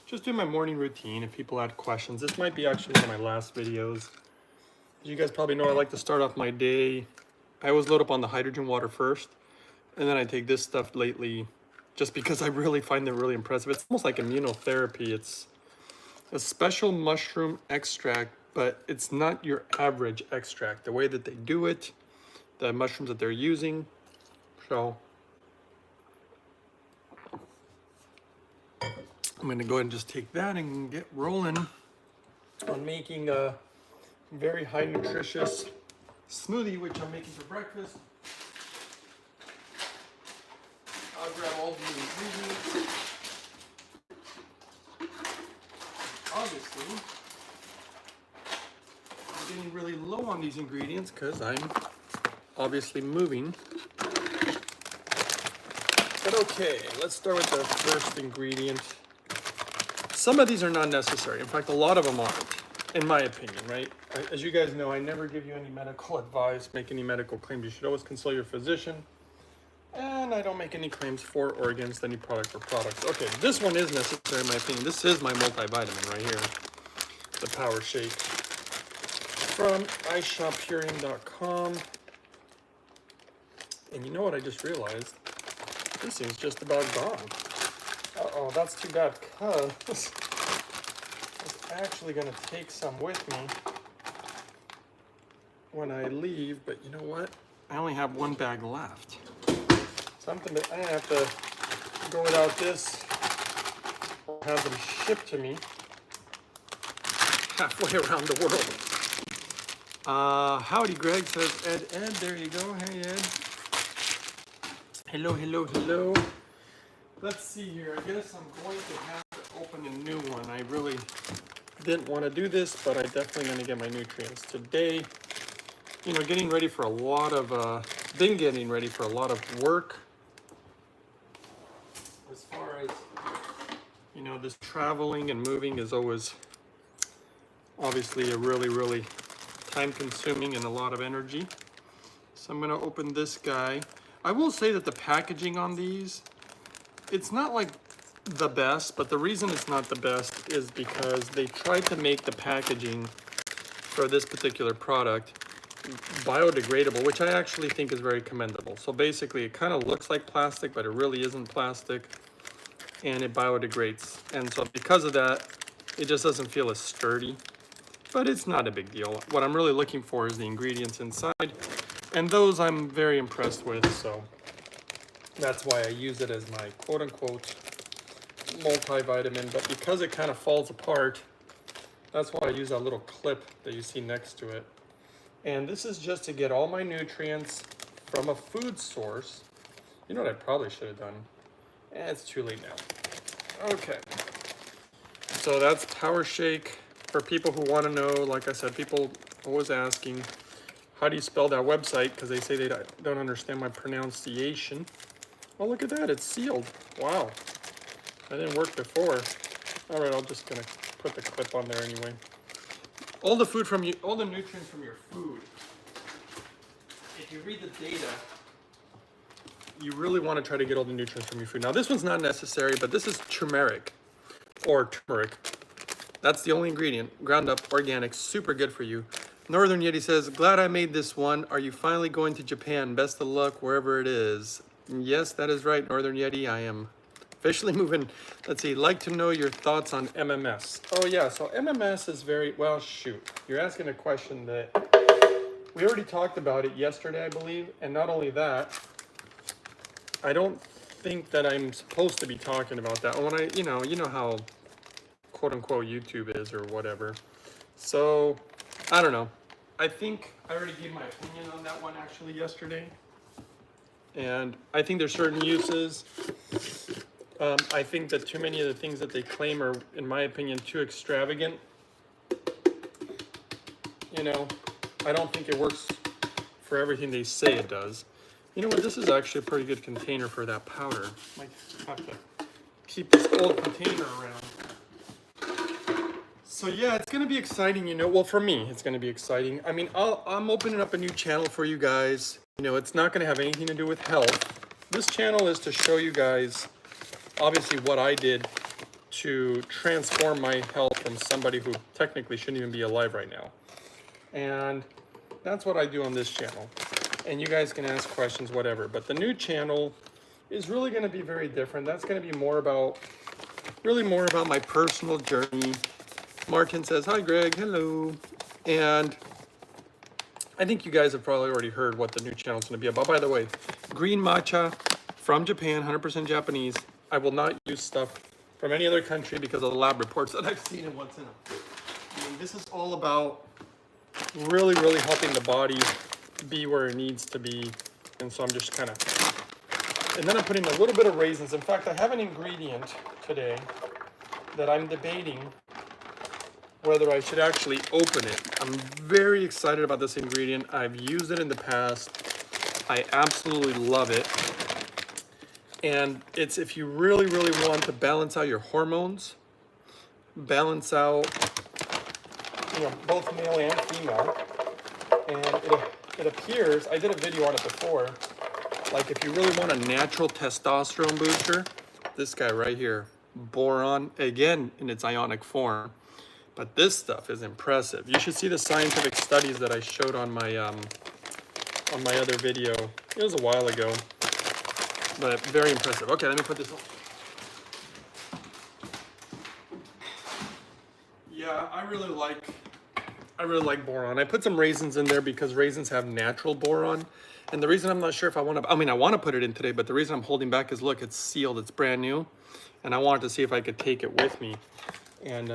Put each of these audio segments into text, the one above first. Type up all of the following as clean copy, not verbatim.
just do my morning routine. If people had questions, this might be actually one of my last videos. As you guys probably know, I like to start off my day. I always load up on the hydrogen water first, and then I take this stuff lately just because I really find it really impressive. It's almost like immunotherapy. It's a special mushroom extract, but it's not your average extract. The way that they do it, the mushrooms that they're using. So I'm gonna go ahead and just take that and get rolling on making a very high nutritious smoothie, which I'm making for breakfast. I'll grab all the ingredients. Obviously, I'm getting really low on these ingredients because I'm obviously moving. But okay, let's start with the first ingredient. Some of these are not necessary. In fact, a lot of them aren't, in my opinion, right? As you guys know, I never give you any medical advice, make any medical claims. You should always consult your physician. And I don't make any claims for or against any product or products. Okay, this one is necessary in my opinion. This is my multivitamin right here. The Power Shake from iShopPurium.com. And you know what I just realized? This thing's just about gone. Uh-oh, that's too bad, because I was actually going to take some with me when I leave, but you know what? I only have one bag left. Something that I have to go without this or have them shipped to me halfway around the world. Howdy, Greg, says Ed. Ed, there you go. Hey, Ed. Hello, hello, hello. Let's see here. I guess I'm going to have to open a new one. I really didn't want to do this, but I'm definitely going to get my nutrients today. You know, getting ready for a lot of, been getting ready for a lot of work. As far as, you know, this traveling and moving is always obviously a really time consuming and a lot of energy. So I'm going to open this guy. I will say that the packaging on these, it's not like the best, but the reason it's not the best is because they tried to make the packaging for this particular product biodegradable, which I actually think is very commendable. So basically it kind of looks like plastic, but it really isn't plastic, and it biodegrades. And so because of that, it just doesn't feel as sturdy, but it's not a big deal. What I'm really looking for is the ingredients inside, and those I'm very impressed with, so that's why I use it as my quote-unquote multivitamin. But because it kind of falls apart, that's why I use that little clip that you see next to it. And this is just to get all my nutrients from a food source. You know what I probably should have done? It's too late now. Okay. So that's Power Shake. For people who want to know, like I said, people always asking, how do you spell that website? Because they say they don't understand my pronunciation. Oh, look at that, it's sealed. Wow, that didn't work before. All right, I'm just gonna put the clip on there anyway. All the food from you, all the nutrients from your food. If you read the data, you really want to try to get all the nutrients from your food. Now, this one's not necessary, but this is turmeric, or turmeric. That's the only ingredient, ground up, organic, super good for you. Northern Yeti says, glad I made this one. Are you finally going to Japan? Best of luck wherever it is. Yes, that is right, Northern Yeti. I am officially moving. Let's see, like to know your thoughts on MMS. Oh yeah, so MMS is very, well, shoot. You're asking a question that we already talked about it yesterday, I believe. And not only that, I don't think that I'm supposed to be talking about that. When you know how quote unquote YouTube is or whatever. So I don't know. I think I already gave my opinion on that one actually yesterday. And I think there's certain uses. I think that too many of the things that they claim are, in my opinion, too extravagant. You know, I don't think it works for everything they say it does. You know what, this is actually a pretty good container for that powder. Might have to keep this old container around. So yeah, it's gonna be exciting, you know. Well, for me, it's gonna be exciting. I mean, I'm opening up a new channel for you guys. You know, it's not gonna have anything to do with health. This channel is to show you guys, obviously, what I did to transform my health from somebody who technically shouldn't even be alive right now. And that's what I do on this channel. And you guys can ask questions, whatever. But the new channel is really going to be very different. That's going to be more about, really more about my personal journey. Martin says, hi, Greg. Hello. And I think you guys have probably already heard what the new channel is going to be about. By the way, green matcha from Japan, 100% Japanese. I will not use stuff from any other country because of the lab reports that I've seen and what's in them. I mean, this is all about really, really helping the body be where it needs to be. And so I'm just kind of, and then I'm putting a little bit of raisins. In fact, I have an ingredient today that I'm debating whether I should actually open it. I'm very excited about this ingredient. I've used it in the past. I absolutely love it. And it's if you really, really want to balance out your hormones, balance out, you know, both male and female. And it appears, I did a video on it before, like if you really want a natural testosterone booster, this guy right here, boron, again in its ionic form. But this stuff is impressive. You should see the scientific studies that I showed on my other video. It was a while ago, but very impressive. Okay, let me put this on. Yeah, I really like boron. I put some raisins in there because raisins have natural boron. And the reason I'm not sure if I want to, I mean, I want to put it in today, but the reason I'm holding back is look, it's sealed, it's brand new. And I wanted to see if I could take it with me. And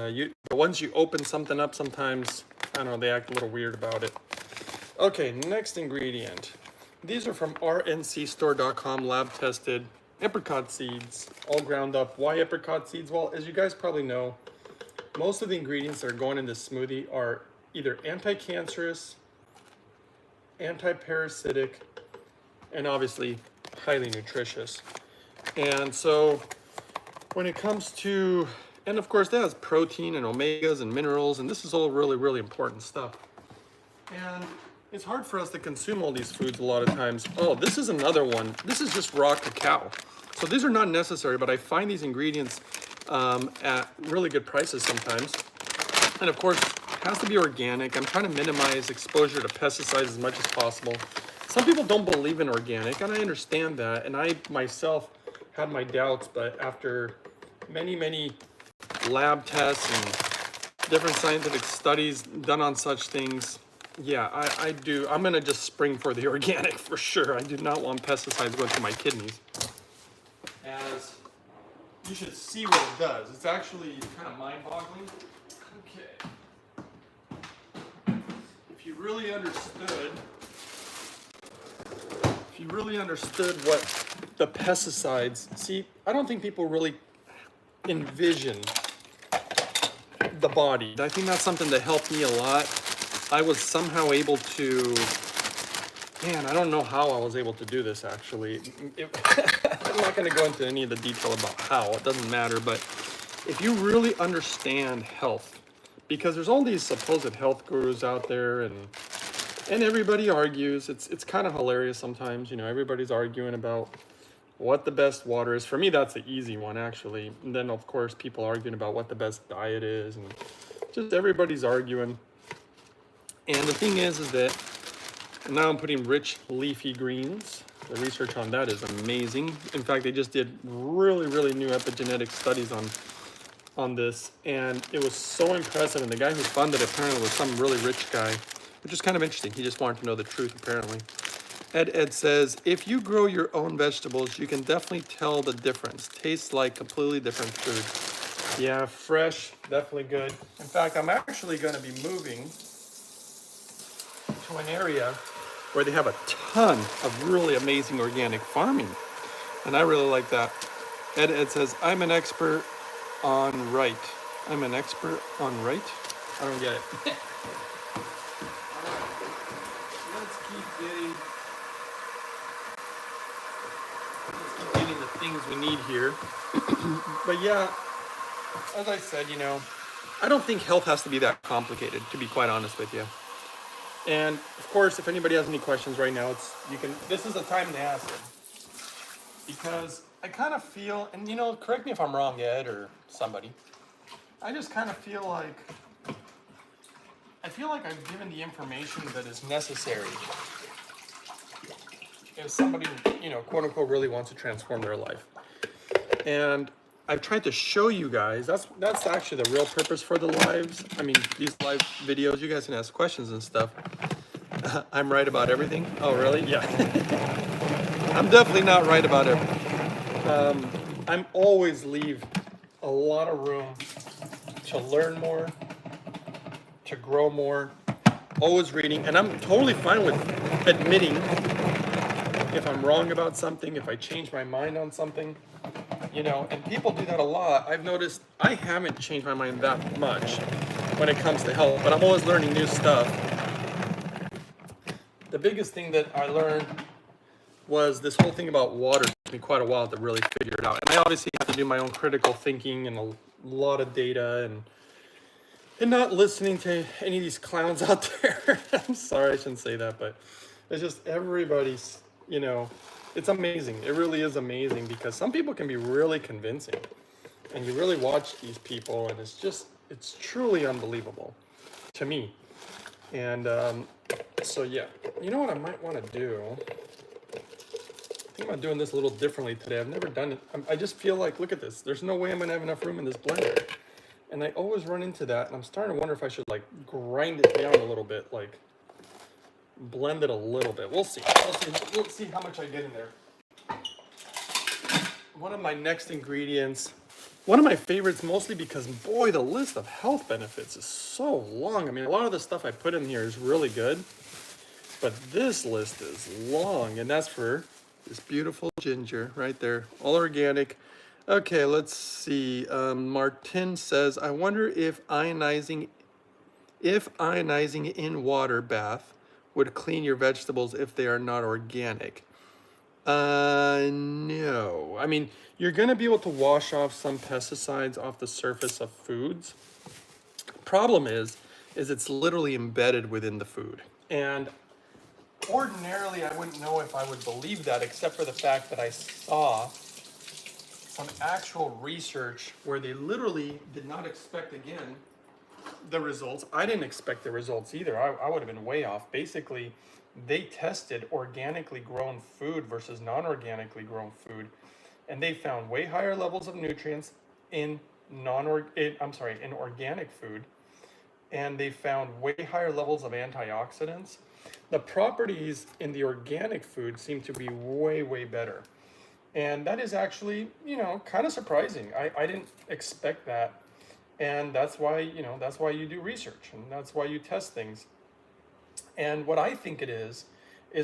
but once you open something up, sometimes, I don't know, they act a little weird about it. Okay, next ingredient. These are from rncstore.com, lab tested apricot seeds, all ground up. Why apricot seeds? Well, as you guys probably know, most of the ingredients that are going in this smoothie are either anti-cancerous, anti-parasitic, and obviously highly nutritious. And so when it comes to, and of course that has protein and omegas and minerals, and this is all really, really important stuff. And it's hard for us to consume all these foods a lot of times. Oh, this is another one. This is just raw cacao. So these are not necessary, but I find these ingredients at really good prices sometimes. And of course, it has to be organic. I'm trying to minimize exposure to pesticides as much as possible. Some people don't believe in organic, and I understand that. And I myself had my doubts, but after many, many lab tests and different scientific studies done on such things, yeah, I do. I'm going to just spring for the organic for sure. I do not want pesticides going to my kidneys. As you should see what it does. It's actually kind of mind-boggling. Okay. If you really understood what the pesticides, see, I don't think people really envision the body. I think that's something that helped me a lot. I was somehow able to, man, I don't know how I was able to do this actually. I'm not going to go into any of the detail about how, it doesn't matter, but if you really understand health, because there's all these supposed health gurus out there and everybody argues. It's kind of hilarious sometimes, you know, everybody's arguing about what the best water is. For me, that's the easy one actually. And then of course people arguing about what the best diet is, and just everybody's arguing. And the thing is that now I'm putting rich leafy greens. The research on that is amazing. In fact, they just did really, really new epigenetic studies on this, and it was so impressive. And the guy who funded it apparently was some really rich guy, which is kind of interesting. He just wanted to know the truth apparently. Ed says, if you grow your own vegetables, you can definitely tell the difference. Tastes like completely different food. Yeah, fresh, definitely good. In fact, I'm actually going to be moving to an area where they have a ton of really amazing organic farming. And I really like that. Ed says, I'm an expert on right. I'm an expert on right? I don't get it. Let's keep getting the things we need here. But yeah, as I said, you know, I don't think health has to be that complicated, to be quite honest with you. And of course, if anybody has any questions right now, this is the time to ask them. Because I kind of feel, and you know, correct me if I'm wrong, Ed, or somebody. I just kind of feel like, I've given the information that is necessary if somebody, you know, quote unquote, really wants to transform their life. And I've tried to show you guys, that's actually the real purpose for the lives. I mean, these live videos, you guys can ask questions and stuff. I'm right about everything. Oh, really? Yeah. I'm definitely not right about everything. I'm always leave a lot of room to learn more, to grow more, always reading, and I'm totally fine with admitting if I'm wrong about something, if I change my mind on something, you know, and people do that a lot. I've noticed I haven't changed my mind that much when it comes to health, but I'm always learning new stuff. The biggest thing that I learned was this whole thing about water. It took me quite a while to really figure it out. And I obviously have to do my own critical thinking and a lot of data and not listening to any of these clowns out there. I'm sorry, I shouldn't say that, but it's just everybody's, you know, it's amazing. It really is amazing because some people can be really convincing. And you really watch these people and it's truly unbelievable to me. And so yeah, you know what I might want to do? I think I'm doing this a little differently today. I've never done it. I just feel like, look at this. There's no way I'm gonna have enough room in this blender. And I always run into that, and I'm starting to wonder if I should like grind it down a little bit, like blend it a little bit. We'll see. We'll see how much I get in there. One of my next ingredients, one of my favorites, mostly because boy, the list of health benefits is so long. I mean, a lot of the stuff I put in here is really good, but this list is long, and that's for this beautiful ginger right there, all organic. Okay, let's see. Martin says, I wonder if ionizing in water bath would clean your vegetables if they are not organic. No. I mean, you're gonna be able to wash off some pesticides off the surface of foods. Problem is it's literally embedded within the food. And ordinarily, I wouldn't know if I would believe that, except for the fact that I saw some actual research where they literally did not expect, again, the results. I didn't expect the results either. I would have been way off. Basically, they tested organically grown food versus non-organically grown food, and they found way higher levels of nutrients in organic food, and they found way higher levels of antioxidants. The properties in the organic food seem to be way, way better. And that is actually, you know, kind of surprising. I didn't expect that. And that's why, you know, that's why you do research and that's why you test things. And what I think it is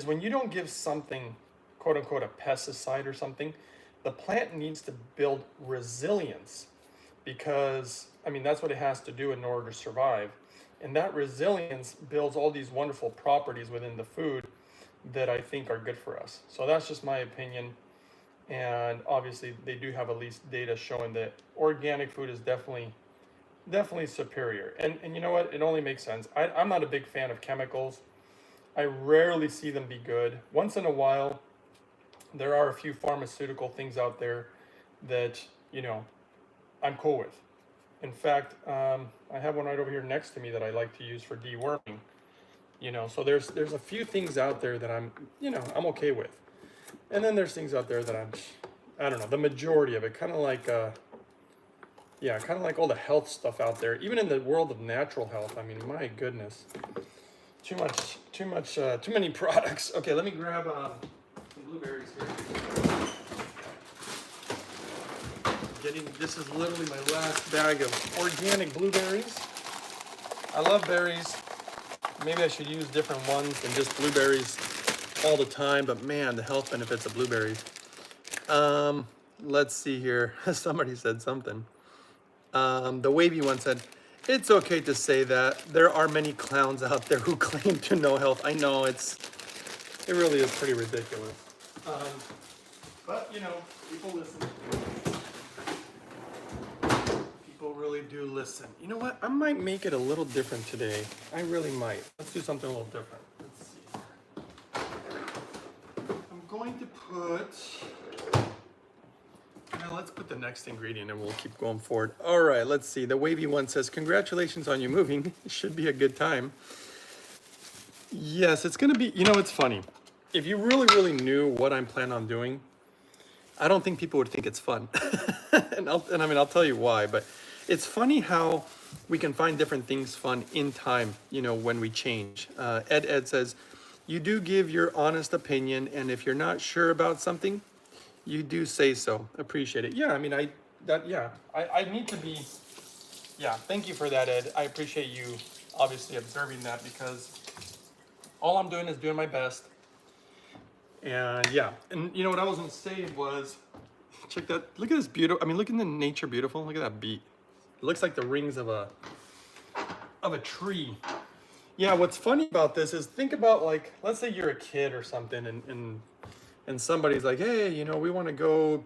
when you don't give something, quote unquote, a pesticide or something, the plant needs to build resilience because, I mean, that's what it has to do in order to survive. And that resilience builds all these wonderful properties within the food that I think are good for us. So that's just my opinion. And obviously they do have at least data showing that organic food is definitely superior. And you know what? It only makes sense. I'm not a big fan of chemicals. I rarely see them be good. Once in a while, there are a few pharmaceutical things out there that, you know, I'm cool with. In fact, I have one right over here next to me that I like to use for deworming. You know, so there's a few things out there that I'm okay with. And then there's things out there that I don't know, the majority of it, kind of like all the health stuff out there. Even in the world of natural health, I mean, my goodness, too many products. Okay, let me grab some blueberries here. This is literally my last bag of organic blueberries. I love berries. Maybe I should use different ones than just blueberries all the time, but man, the health benefits of blueberries. Let's see here. Somebody said something. The wavy one said, it's okay to say that. There are many clowns out there who claim to know health. I know, it really is pretty ridiculous. But, you know, people listen. People really do listen. You know what? I might make it a little different today. I really might. Let's do something a little different. Let's see. I'm going to put let's put the next ingredient and we'll keep going forward. All right, let's see. The wavy one says, congratulations on you moving. It should be a good time. Yes, it's going to be, you know, it's funny. If you really knew what I'm planning on doing, I don't think people would think it's fun. and I mean, I'll tell you why, but it's funny how we can find different things fun in time, you know, when we change. Ed says, you do give your honest opinion, and if you're not sure about something, you do say so. Appreciate it. Yeah, I mean, I need to be, yeah, thank you for that, Ed. I appreciate you obviously observing that, because all I'm doing is doing my best. And yeah, and you know what I was gonna say was, check that, look at this beautiful, I mean, look at the nature beautiful, look at that beet. It looks like the rings of a tree. Yeah, what's funny about this is, think about, like, let's say you're a kid or something, and somebody's like, hey, you know, we want to go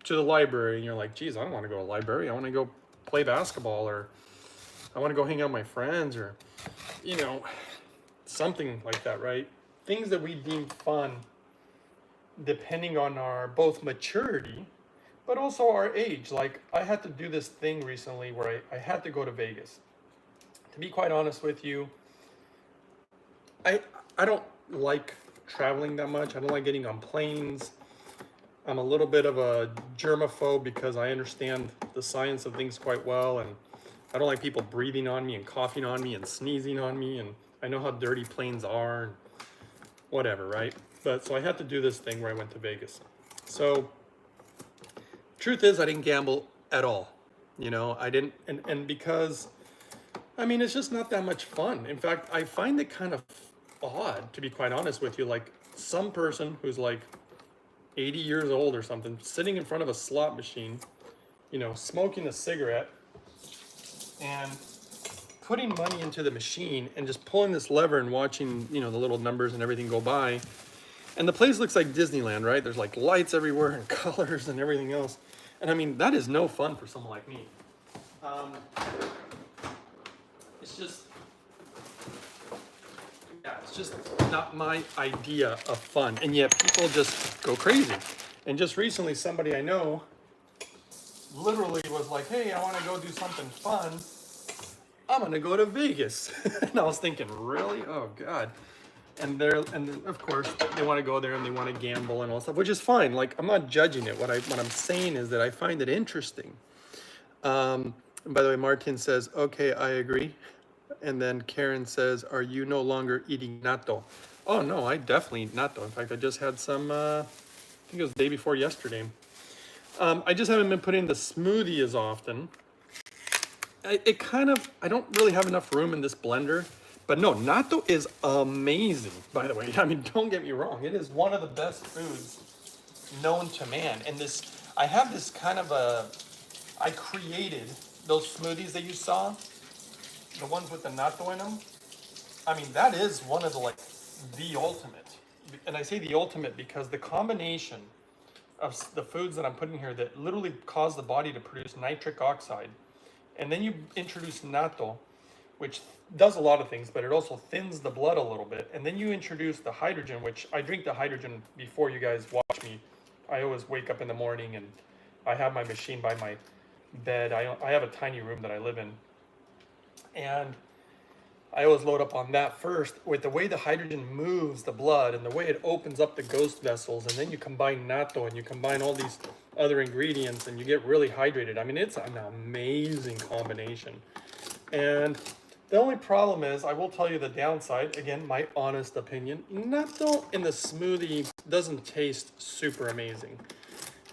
to the library, and you're like, geez, I don't want to go to the library, I want to go play basketball, or I want to go hang out with my friends, or, you know, something like that, right? Things that we deem fun, depending on our both maturity, but also our age. Like, I had to do this thing recently where I had to go to Vegas. To be quite honest with you, I don't like traveling that much. I don't like getting on planes. I'm a little bit of a germaphobe because I understand the science of things quite well, and I don't like people breathing on me and coughing on me and sneezing on me, and I know how dirty planes are and whatever, right? But so I had to do this thing where I went to Vegas. So truth is, I didn't gamble at all. You know, I didn't, and because, I mean, it's just not that much fun. In fact, I find it kind of odd, to be quite honest with you, like some person who's like 80 years old or something, sitting in front of a slot machine, you know, smoking a cigarette and putting money into the machine and just pulling this lever and watching, you know, the little numbers and everything go by. And the place looks like Disneyland, right? There's like lights everywhere and colors and everything else. And I mean, that is no fun for someone like me. It's just, yeah, it's just not my idea of fun. And yet people just go crazy. And just recently, somebody I know literally was like, hey, I want to go do something fun. I'm going to go to Vegas. And I was thinking, really? Oh, God. And of course, they want to go there and they want to gamble and all that stuff, which is fine. Like, I'm not judging it. What I'm saying is that I find it interesting. And by the way, Martin says, okay, I agree. And then Karen says, are you no longer eating natto? Oh, no, I definitely eat natto. In fact, I just had some, I think it was the day before yesterday. I just haven't been putting the smoothie as often. I don't really have enough room in this blender. But no, natto is amazing, by the way. I mean, don't get me wrong. It is one of the best foods known to man. And I have this kind of I created those smoothies that you saw, the ones with the natto in them. I mean, that is one of the ultimate. And I say the ultimate because the combination of the foods that I'm putting here that literally cause the body to produce nitric oxide. And then you introduce natto, which does a lot of things, but it also thins the blood a little bit. And then you introduce the hydrogen, which I drink the hydrogen before you guys watch me. I always wake up in the morning and I have my machine by my bed. I have a tiny room that I live in. And I always load up on that first. With the way the hydrogen moves the blood and the way it opens up the ghost vessels, and then you combine natto and you combine all these other ingredients and you get really hydrated. I mean, it's an amazing combination. And the only problem is, I will tell you the downside, again, my honest opinion, natto in the smoothie doesn't taste super amazing.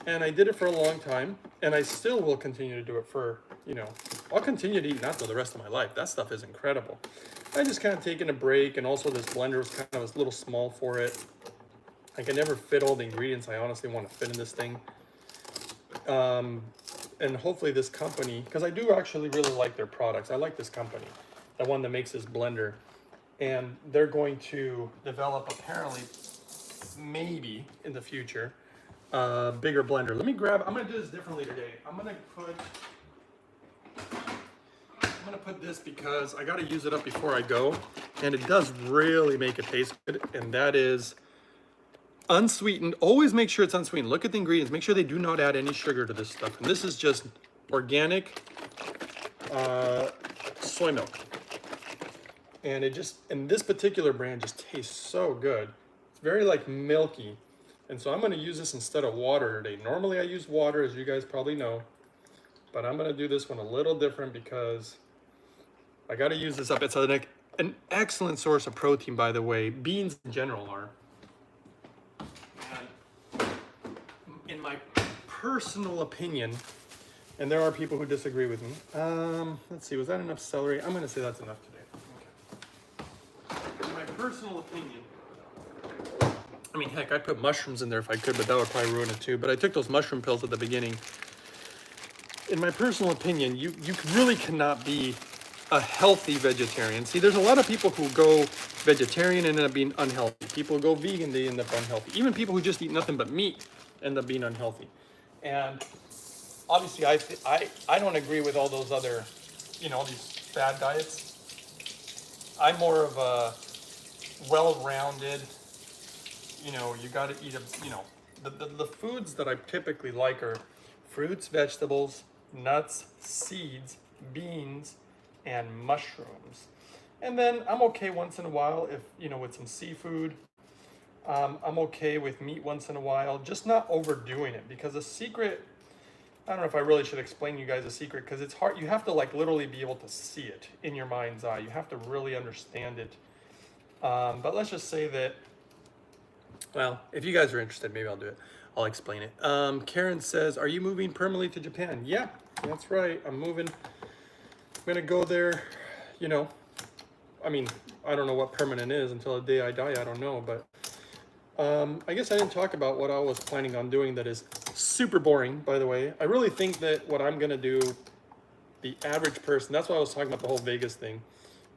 And I did it for a long time, and I still will continue to do it for, you know, I'll continue to eat natto the rest of my life. That stuff is incredible. I just kind of taken a break, and also this blender was kind of a little small for it. I can never fit all the ingredients I honestly want to fit in this thing. And hopefully this company, because I do actually really like their products. I like this company, the one that makes this blender. And they're going to develop, apparently, maybe in the future, a bigger blender. Let me grab, I'm going to do this differently today. I'm going to put this because I got to use it up before I go. And it does really make it taste good. And that is unsweetened. Always make sure it's unsweetened. Look at the ingredients. Make sure they do not add any sugar to this stuff. And this is just organic soy milk. And this particular brand just tastes so good. It's very like milky. And so I'm going to use this instead of water today. Normally I use water, as you guys probably know. But I'm going to do this one a little different because I got to use this up. It's an excellent source of protein, by the way. Beans in general are. And in my personal opinion, and there are people who disagree with me. Let's see, was that enough celery? I'm going to say that's enough today. Okay. In my personal opinion, I mean, heck, I'd put mushrooms in there if I could, but that would probably ruin it too. But I took those mushroom pills at the beginning. In my personal opinion, you really cannot be a healthy vegetarian. See, there's a lot of people who go vegetarian and end up being unhealthy. People who go vegan, they end up unhealthy. Even people who just eat nothing but meat end up being unhealthy. And obviously, I don't agree with all those other, these fad diets. I'm more of a well-rounded, you got to eat the foods that I typically like are fruits, vegetables, nuts, seeds, beans, and mushrooms. And then I'm okay once in a while if, with some seafood. I'm okay with meat once in a while, just not overdoing it, because a secret, I don't know if I really should explain you guys a secret, because it's hard. You have to like literally be able to see it in your mind's eye. You have to really understand it. But let's just say that, well, if you guys are interested, maybe I'll do it. I'll explain it. Karen says, are you moving permanently to Japan? Yeah, that's right. I'm moving. I'm going to go there, I mean, I don't know what permanent is until the day I die. I don't know. But I guess I didn't talk about what I was planning on doing that is super boring, by the way. I really think that what I'm going to do, the average person, that's why I was talking about the whole Vegas thing.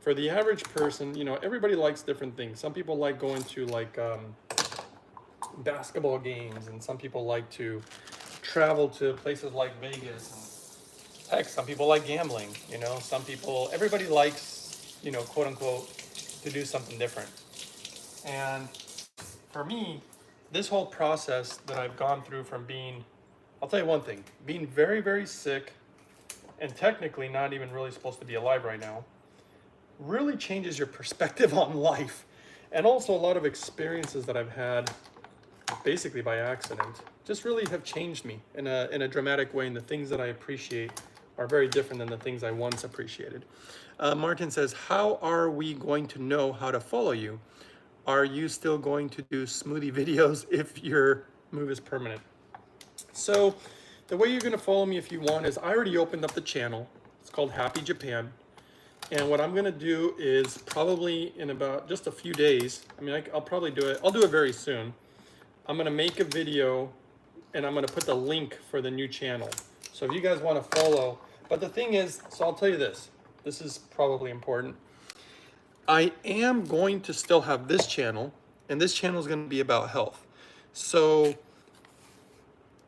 For the average person, everybody likes different things. Some people like going to like basketball games, and some people like to travel to places like Vegas, and heck, some people like gambling, everybody likes, quote unquote, to do something different. And for me, this whole process that I've gone through from being, I'll tell you one thing, being very, very sick and technically not even really supposed to be alive right now, really changes your perspective on life. And also a lot of experiences that I've had basically by accident just really have changed me in a dramatic way, and the things that I appreciate are very different than the things I once appreciated. Martin says, how are we going to know how to follow you? Are you still going to do smoothie videos if your move is permanent? So the way you're going to follow me if you want is, I already opened up the channel. It's called Happy Japan. And what I'm going to do is probably in about just a few days, I mean, I'll probably do it. I'll do it very soon. I'm going to make a video and I'm going to put the link for the new channel. So if you guys want to follow, but the thing is, so I'll tell you this is probably important. I am going to still have this channel, and this channel is going to be about health. So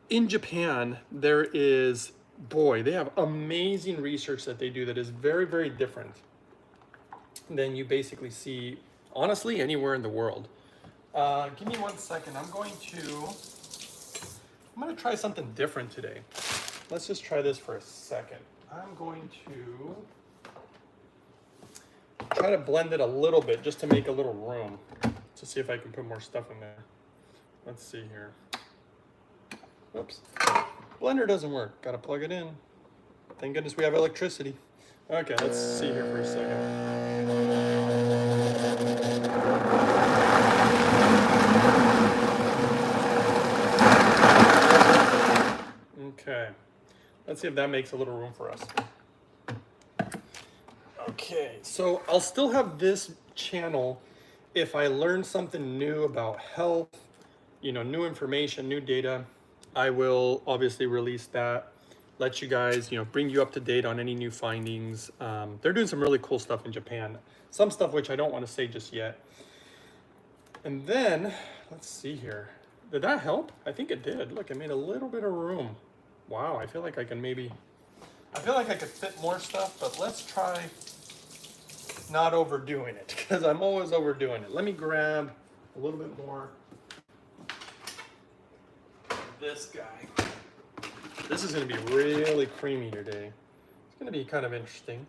in Japan, there is, boy, they have amazing research that they do that is very, very different than you basically see, honestly, anywhere in the world. Give me 1 second. I'm going to try something different today. Let's just try this for a second. I'm going to try to blend it a little bit just to make a little room to see if I can put more stuff in there. Let's see here. Whoops. Blender doesn't work. Got to plug it in. Thank goodness we have electricity. Okay, let's see here for a second. Okay, let's see if that makes a little room for us. Okay, so I'll still have this channel if I learn something new about health, new information, new data. I will obviously release that, let you guys, bring you up to date on any new findings. They're doing some really cool stuff in Japan, some stuff which I don't want to say just yet. And then, let's see here. Did that help? I think it did. Look, I made a little bit of room. Wow, I feel like I could fit more stuff, but let's try not overdoing it, because I'm always overdoing it. Let me grab a little bit more this guy. This is going to be really creamy today. It's going to be kind of interesting.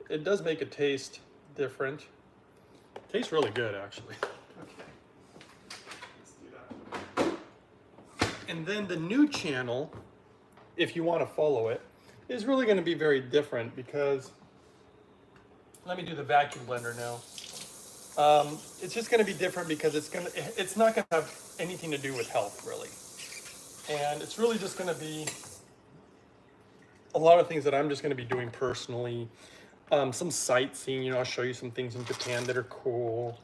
It does make it taste different. It tastes really good, actually. Okay. Let's do that. And then the new channel, if you want to follow it, is really going to be very different because, let me do the vacuum blender now. It's just going to be different because it's not going to have anything to do with health, really. And it's really just going to be a lot of things that I'm just going to be doing personally. Some sightseeing, you know, I'll show you some things in Japan that are cool,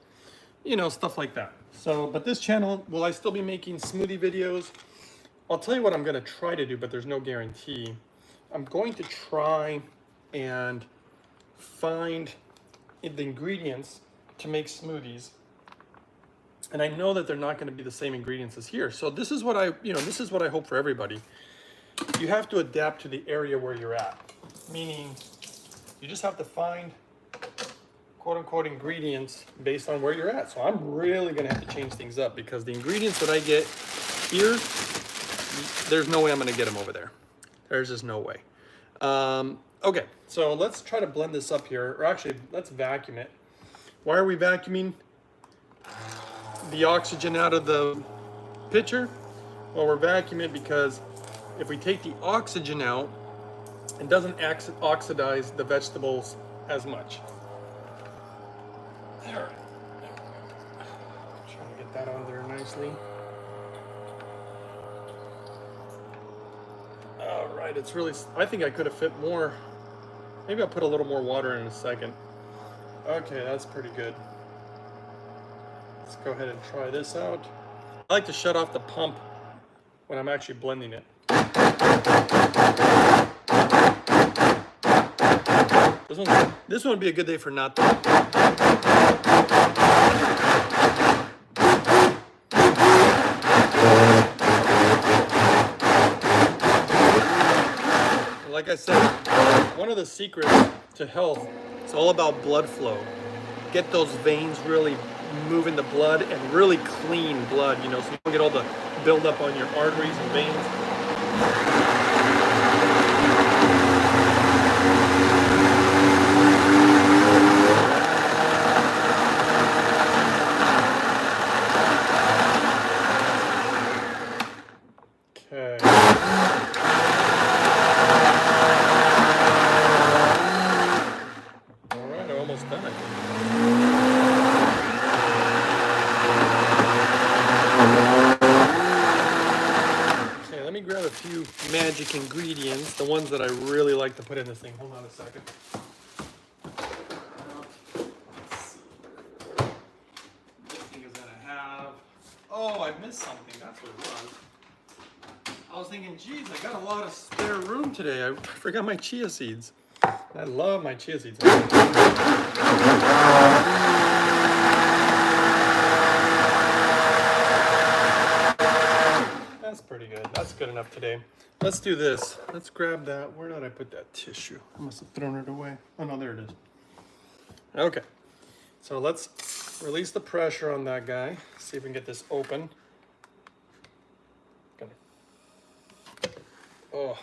you know, stuff like that. So, but this channel, will I still be making smoothie videos? I'll tell you what I'm going to try to do, but there's no guarantee. I'm going to try and find the ingredients to make smoothies. And I know that they're not going to be the same ingredients as here. So this is what this is what I hope for everybody. You have to adapt to the area where you're at. Meaning, you just have to find quote unquote ingredients based on where you're at. So I'm really going to have to change things up because the ingredients that I get here, there's no way I'm going to get them over there. There's just no way. Okay, so let's try to blend this up here. Or actually, let's vacuum it. Why are we vacuuming the oxygen out of the pitcher? Well, we're vacuuming it because if we take the oxygen out, it doesn't oxidize the vegetables as much. There. Trying to get that on there nicely. All right, it's really, I think I could have fit more. Maybe I'll put a little more water in a second. Okay, that's pretty good. Let's go ahead and try this out. I like to shut off the pump when I'm actually blending it. This one would be a good day for not. Like I said, one of the secrets to health, it's all about blood flow. Get those veins really moving the blood and really clean blood, you know, so you don't get all the buildup on your arteries and veins. Magic ingredients, the ones that I really like to put in this thing. Hold on a second. Let's see. This thing is gonna have. Oh, I missed something. That's what it was. I was thinking, geez, I got a lot of spare room today. I forgot my chia seeds. I love my chia seeds. That's pretty good. That's good enough today. Let's do this. Let's grab that. Where did I put that tissue? I must have thrown it away. Oh no, there it is. Okay. So let's release the pressure on that guy. See if we can get this open. Oh,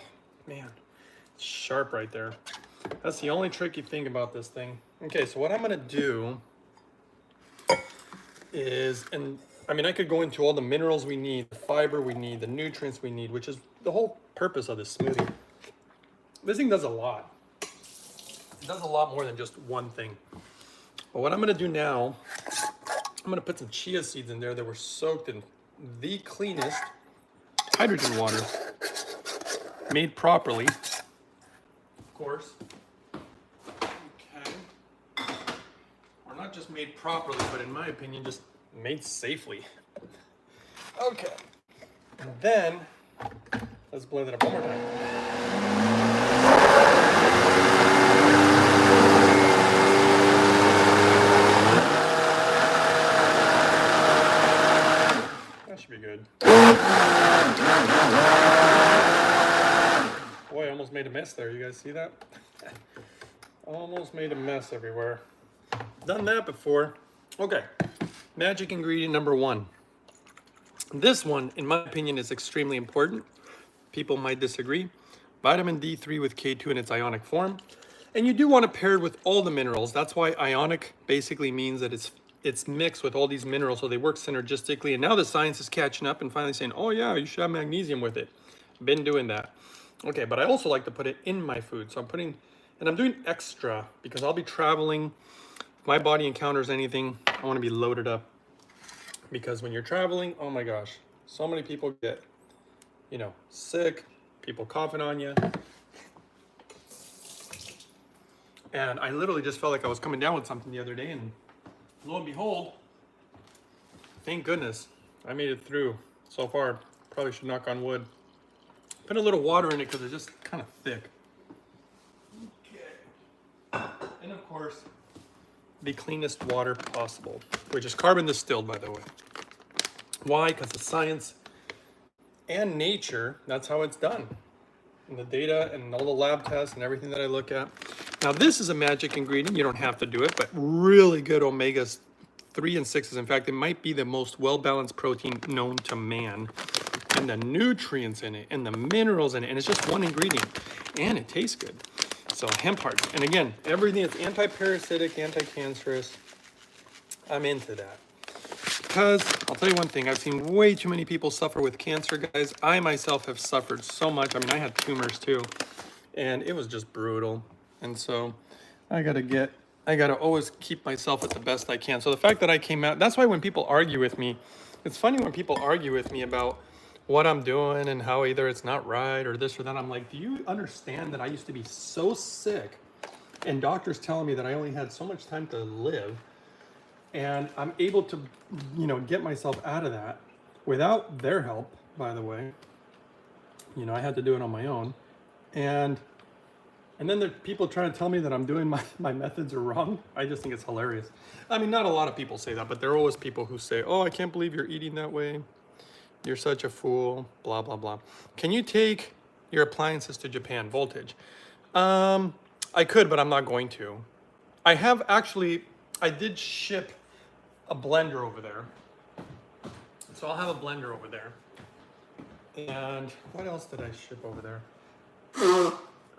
man. It's sharp right there. That's the only tricky thing about this thing. Okay, so what I'm going to do is, and I mean, I could go into all the minerals we need, the fiber we need, the nutrients we need, which is the whole purpose of this smoothie. This thing does a lot. It does a lot more than just one thing. But what I'm going to do now, I'm going to put some chia seeds in there that were soaked in the cleanest hydrogen water, made properly, of course. Okay. Or not just made properly, but in my opinion, just made safely. Okay. And then let's blend it up one more time. That should be good. Boy, I almost made a mess there. You guys see that? Almost made a mess everywhere. Done that before. Okay. Magic ingredient number one. This one, in my opinion, is extremely important. People might disagree. Vitamin D3 with K2 in its ionic form. And you do want to pair it with all the minerals. That's why ionic basically means that it's mixed with all these minerals so they work synergistically. And now the science is catching up and finally saying, oh yeah, you should have magnesium with it. Been doing that. Okay, but I also like to put it in my food. So I'm putting, and I'm doing extra because I'll be traveling. If my body encounters anything, I want to be loaded up. Because when you're traveling, oh my gosh, so many people get, sick, people coughing on you. And I literally just felt like I was coming down with something the other day, and lo and behold, thank goodness, I made it through so far. Probably should knock on wood. Put a little water in it because it's just kind of thick. Okay. And of course, the cleanest water possible, which is carbon distilled, by the way. Why? Because the science and nature, that's how it's done. And the data and all the lab tests and everything that I look at. Now this is a magic ingredient. You don't have to do it, but really good omegas 3 and 6s. In fact, it might be the most well-balanced protein known to man. And the nutrients in it and the minerals in it. And it's just one ingredient. And it tastes good. So hemp heart. And again, everything that's anti-parasitic, anti-cancerous. I'm into that. Because I'll tell you one thing, I've seen way too many people suffer with cancer, guys. I myself have suffered so much. I mean, I had tumors too, and it was just brutal. And so I gotta always keep myself at the best I can. So the fact that I came out, that's why when people argue with me, it's funny when people argue with me about what I'm doing and how either it's not right or this or that. I'm like, do you understand that I used to be so sick and doctors telling me that I only had so much time to live? And I'm able to, get myself out of that without their help, by the way. I had to do it on my own. And then there are people trying to tell me that I'm doing my methods are wrong. I just think it's hilarious. I mean, not a lot of people say that, but there are always people who say, oh, I can't believe you're eating that way. You're such a fool, blah, blah, blah. Can you take your appliances to Japan, voltage? I could, but I'm not going to. I did ship a blender over there. So I'll have a blender over there. And what else did I ship over there?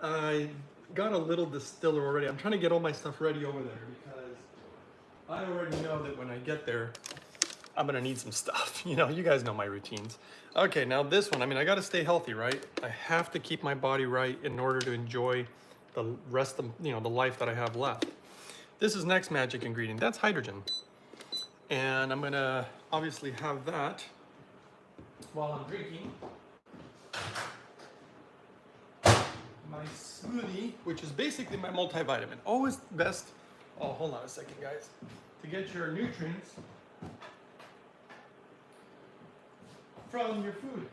I got a little distiller already. I'm trying to get all my stuff ready over there because I already know that when I get there, I'm gonna need some stuff. You guys know my routines. Okay, now this one, I gotta stay healthy, right? I have to keep my body right in order to enjoy the rest of, the life that I have left. This is next magic ingredient, that's hydrogen. And I'm gonna obviously have that while I'm drinking my smoothie, which is basically my multivitamin. Always best, oh, hold on a second, guys, to get your nutrients from your food.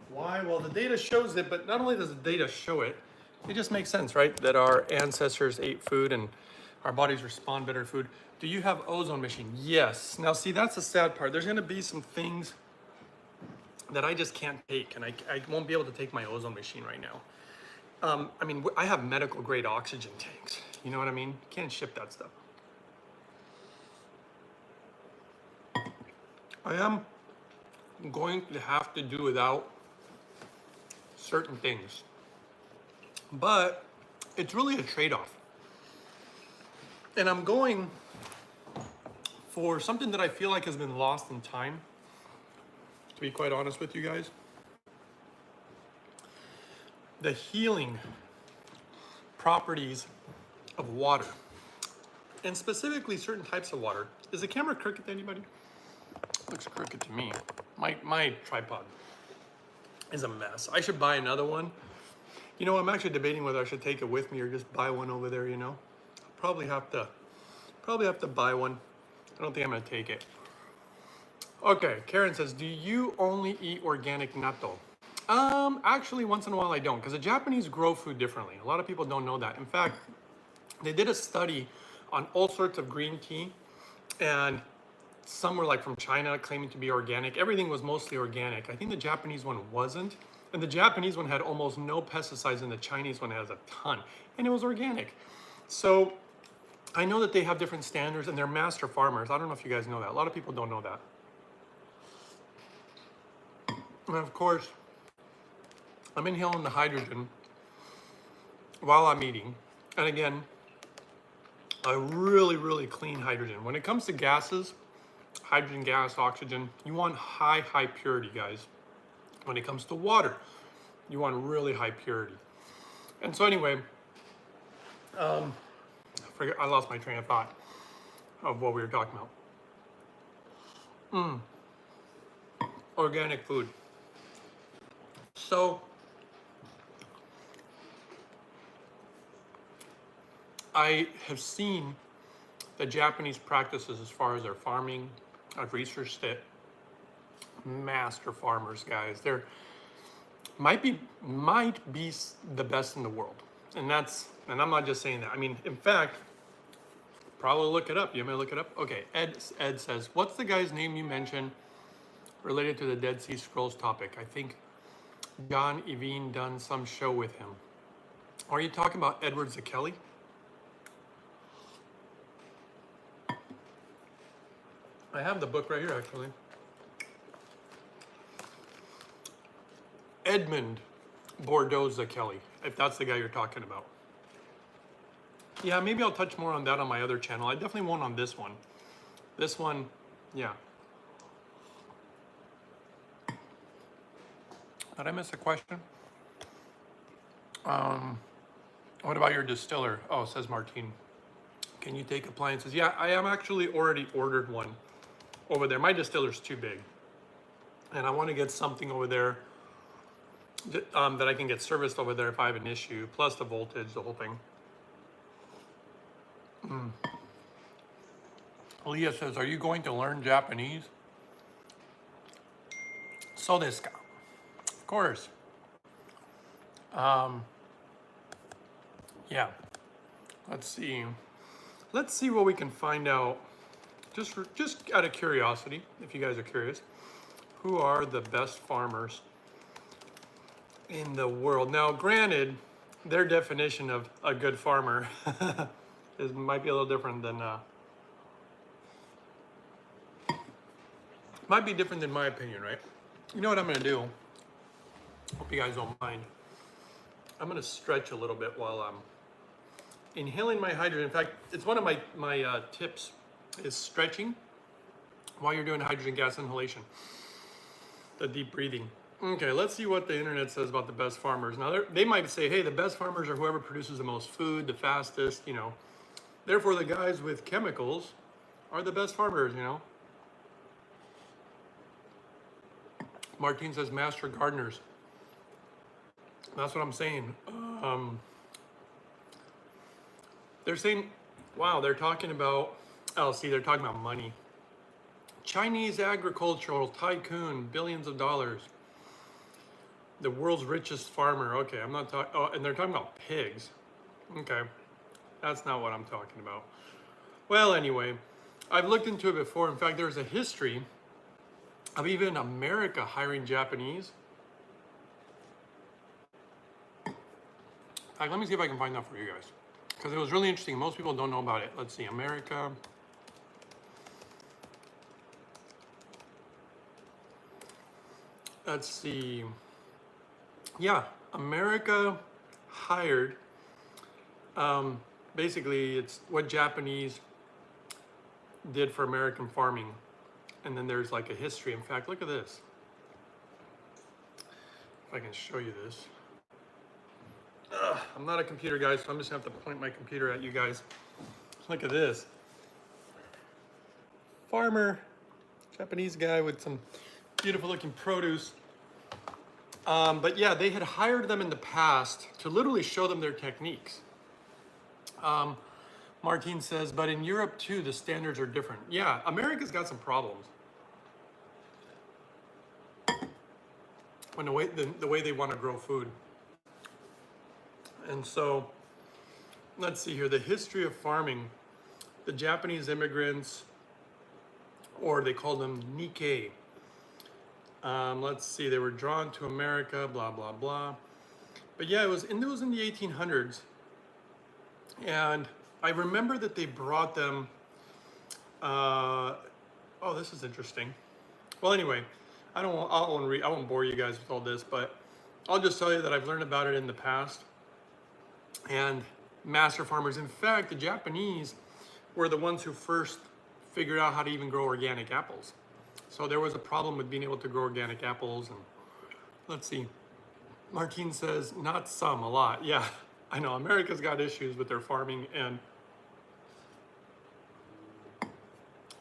Why? Well, the data shows it, but not only does the data show it, it just makes sense, right? That our ancestors ate food and our bodies respond better to food. Do you have ozone machine? Yes. Now, see, that's the sad part. There's gonna be some things that I just can't take, and I won't be able to take my ozone machine right now. I have medical grade oxygen tanks. You know what I mean? Can't ship that stuff. I am going to have to do without certain things, but it's really a trade-off. And I'm going for something that I feel like has been lost in time, to be quite honest with you guys. The healing properties of water, and specifically certain types of water. Is the camera crooked to anybody? Looks crooked to me. My tripod is a mess. I should buy another one. I'm actually debating whether I should take it with me or just buy one over there, Probably have to buy one. I don't think I'm gonna take it. Okay, Karen says, do you only eat organic natto? Actually, once in a while I don't, because the Japanese grow food differently. A lot of people don't know that. In fact, they did a study on all sorts of green tea, and some were like from China claiming to be organic. Everything was mostly organic. I think the Japanese one wasn't. And the Japanese one had almost no pesticides, and the Chinese one has a ton. And it was organic. So I know that they have different standards, and they're master farmers. I don't know if you guys know that. A lot of people don't know that. And of course, I'm inhaling the hydrogen while I'm eating. And again, a really, really clean hydrogen. When it comes to gases, hydrogen gas, oxygen, you want high, high purity, guys. When it comes to water, you want really high purity. And so anyway, I lost my train of thought of what we were talking about. Organic food. So I have seen the Japanese practices as far as their farming. I've researched it. Master farmers, guys. They're might be the best in the world. And I'm not just saying that. I mean, in fact, probably look it up. You may look it up. Okay, Ed says, what's the guy's name you mentioned related to the Dead Sea Scrolls topic? I think John Evine done some show with him. Are you talking about Edward Zakelli? I have the book right here, actually. Edmund Bordeaux Zakelli, if that's the guy you're talking about. Yeah, maybe I'll touch more on that on my other channel. I definitely won't on this one. This one, yeah. Did I miss a question? What about your distiller? Oh, says Martine. Can you take appliances? Yeah, I am actually already ordered one over there. My distiller's too big. And I want to get something over there that I can get serviced over there if I have an issue, plus the voltage, the whole thing. Leah says, are you going to learn Japanese? So desu ka? Of course. Yeah. Let's see what we can find out. Just out of curiosity, if you guys are curious, who are the best farmers in the world? Now, granted, their definition of a good farmer might be a little different than might be different than my opinion, right? You know what I'm gonna do? Hope you guys don't mind. I'm gonna stretch a little bit while I'm inhaling my hydrogen. In fact, it's one of my tips is stretching while you're doing hydrogen gas inhalation, the deep breathing. Okay, let's see what the internet says about the best farmers. Now, they might say, hey, the best farmers are whoever produces the most food, the fastest, you know. Therefore, the guys with chemicals are the best farmers, you know. Martine says master gardeners. That's what I'm saying. They're saying, wow, they're talking about, oh, see, they're talking about money. Chinese agricultural tycoon, billions of dollars. The world's richest farmer. Okay, I'm not talking, oh, and they're talking about pigs. Okay, that's not what I'm talking about. Well, anyway, I've looked into it before. In fact, there's a history of even America hiring Japanese. In fact, let me see if I can find that for you guys, because it was really interesting. Most people don't know about it. Let's see, America. Let's see. Yeah, America hired, basically it's what Japanese did for American farming. And then there's like a history. In fact, look at this. If I can show you this. I'm not a computer guy, so I'm just gonna have to point my computer at you guys. Look at this. Farmer, Japanese guy with some beautiful looking produce. But yeah, they had hired them in the past to literally show them their techniques. Martine says, but in Europe too, the standards are different. Yeah, America's got some problems. When the way they want to grow food. And so, let's see here, the history of farming. The Japanese immigrants, or they call them Nikkei. Let's see, they were drawn to America, blah, blah, blah. But yeah, it was in the 1800s. And I remember that they brought them, oh, this is interesting. Well, anyway, I won't bore you guys with all this, but I'll just tell you that I've learned about it in the past. And master farmers, in fact, the Japanese were the ones who first figured out how to even grow organic apples. So there was a problem with being able to grow organic apples. And let's see, Martine says, not some, a lot. Yeah, I know, America's got issues with their farming, and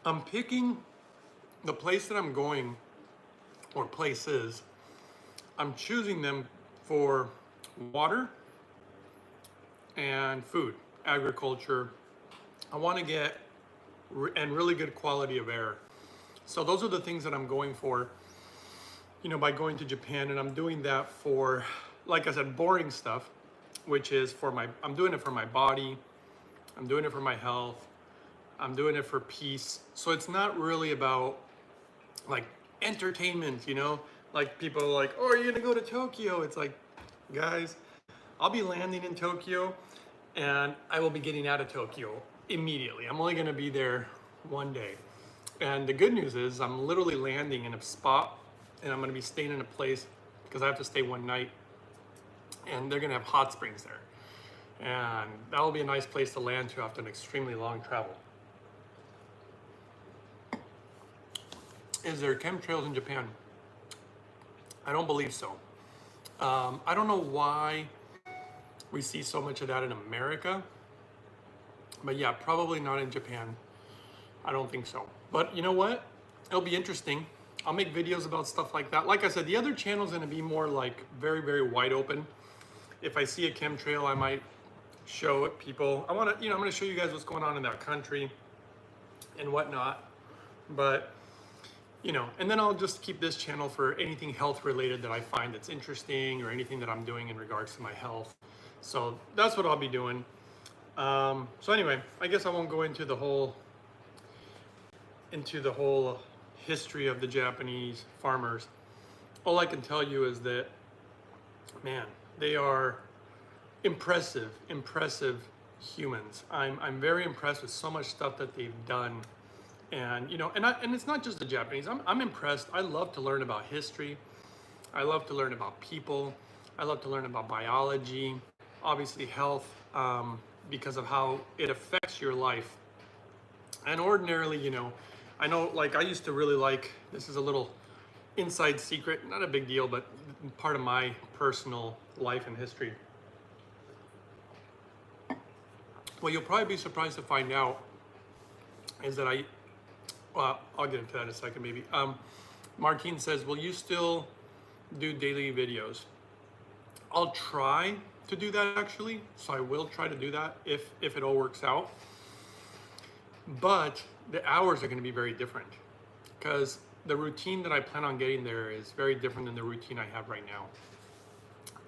I'm picking the place that I'm going, or places, I'm choosing them for water and food, agriculture. I want to get and really good quality of air. So those are the things that I'm going for, you know, by going to Japan. And I'm doing that for, like I said, boring stuff, which is I'm doing it for my body. I'm doing it for my health. I'm doing it for peace. So it's not really about like entertainment, you know, like people are like, oh, are you gonna go to Tokyo? It's like, guys, I'll be landing in Tokyo and I will be getting out of Tokyo immediately. I'm only gonna be there one day. And the good news is I'm literally landing in a spot, and I'm gonna be staying in a place because I have to stay one night, and they're gonna have hot springs there. And that'll be a nice place to land to after an extremely long travel. Is there chemtrails in Japan? I don't believe so. I don't know why we see so much of that in America, but yeah, probably not in Japan. I don't think so. But you know what? It'll be interesting. I'll make videos about stuff like that. Like I said, the other channel is going to be more like very, very wide open. If I see a chemtrail, I might show it people. I'm going to show you guys what's going on in that country and whatnot. But, you know, and then I'll just keep this channel for anything health related that I find that's interesting, or anything that I'm doing in regards to my health. So that's what I'll be doing. So anyway, I guess I won't go into the whole history of the Japanese farmers. All I can tell you is that, man, they are impressive humans. I'm very impressed with so much stuff that they've done. And you know, and it's not just the Japanese. I'm impressed. I love to learn about history. I love to learn about people. I love to learn about biology, obviously health, because of how it affects your life. And ordinarily, you know, I know, like, I used to really like, this is a little inside secret, not a big deal, but part of my personal life and history. What you'll probably be surprised to find out is that I'll get into that in a second maybe. Martine says, will you still do daily videos? I'll try to do that actually. So I will try to do that if it all works out. But the hours are going to be very different, because the routine that I plan on getting there is very different than the routine I have right now.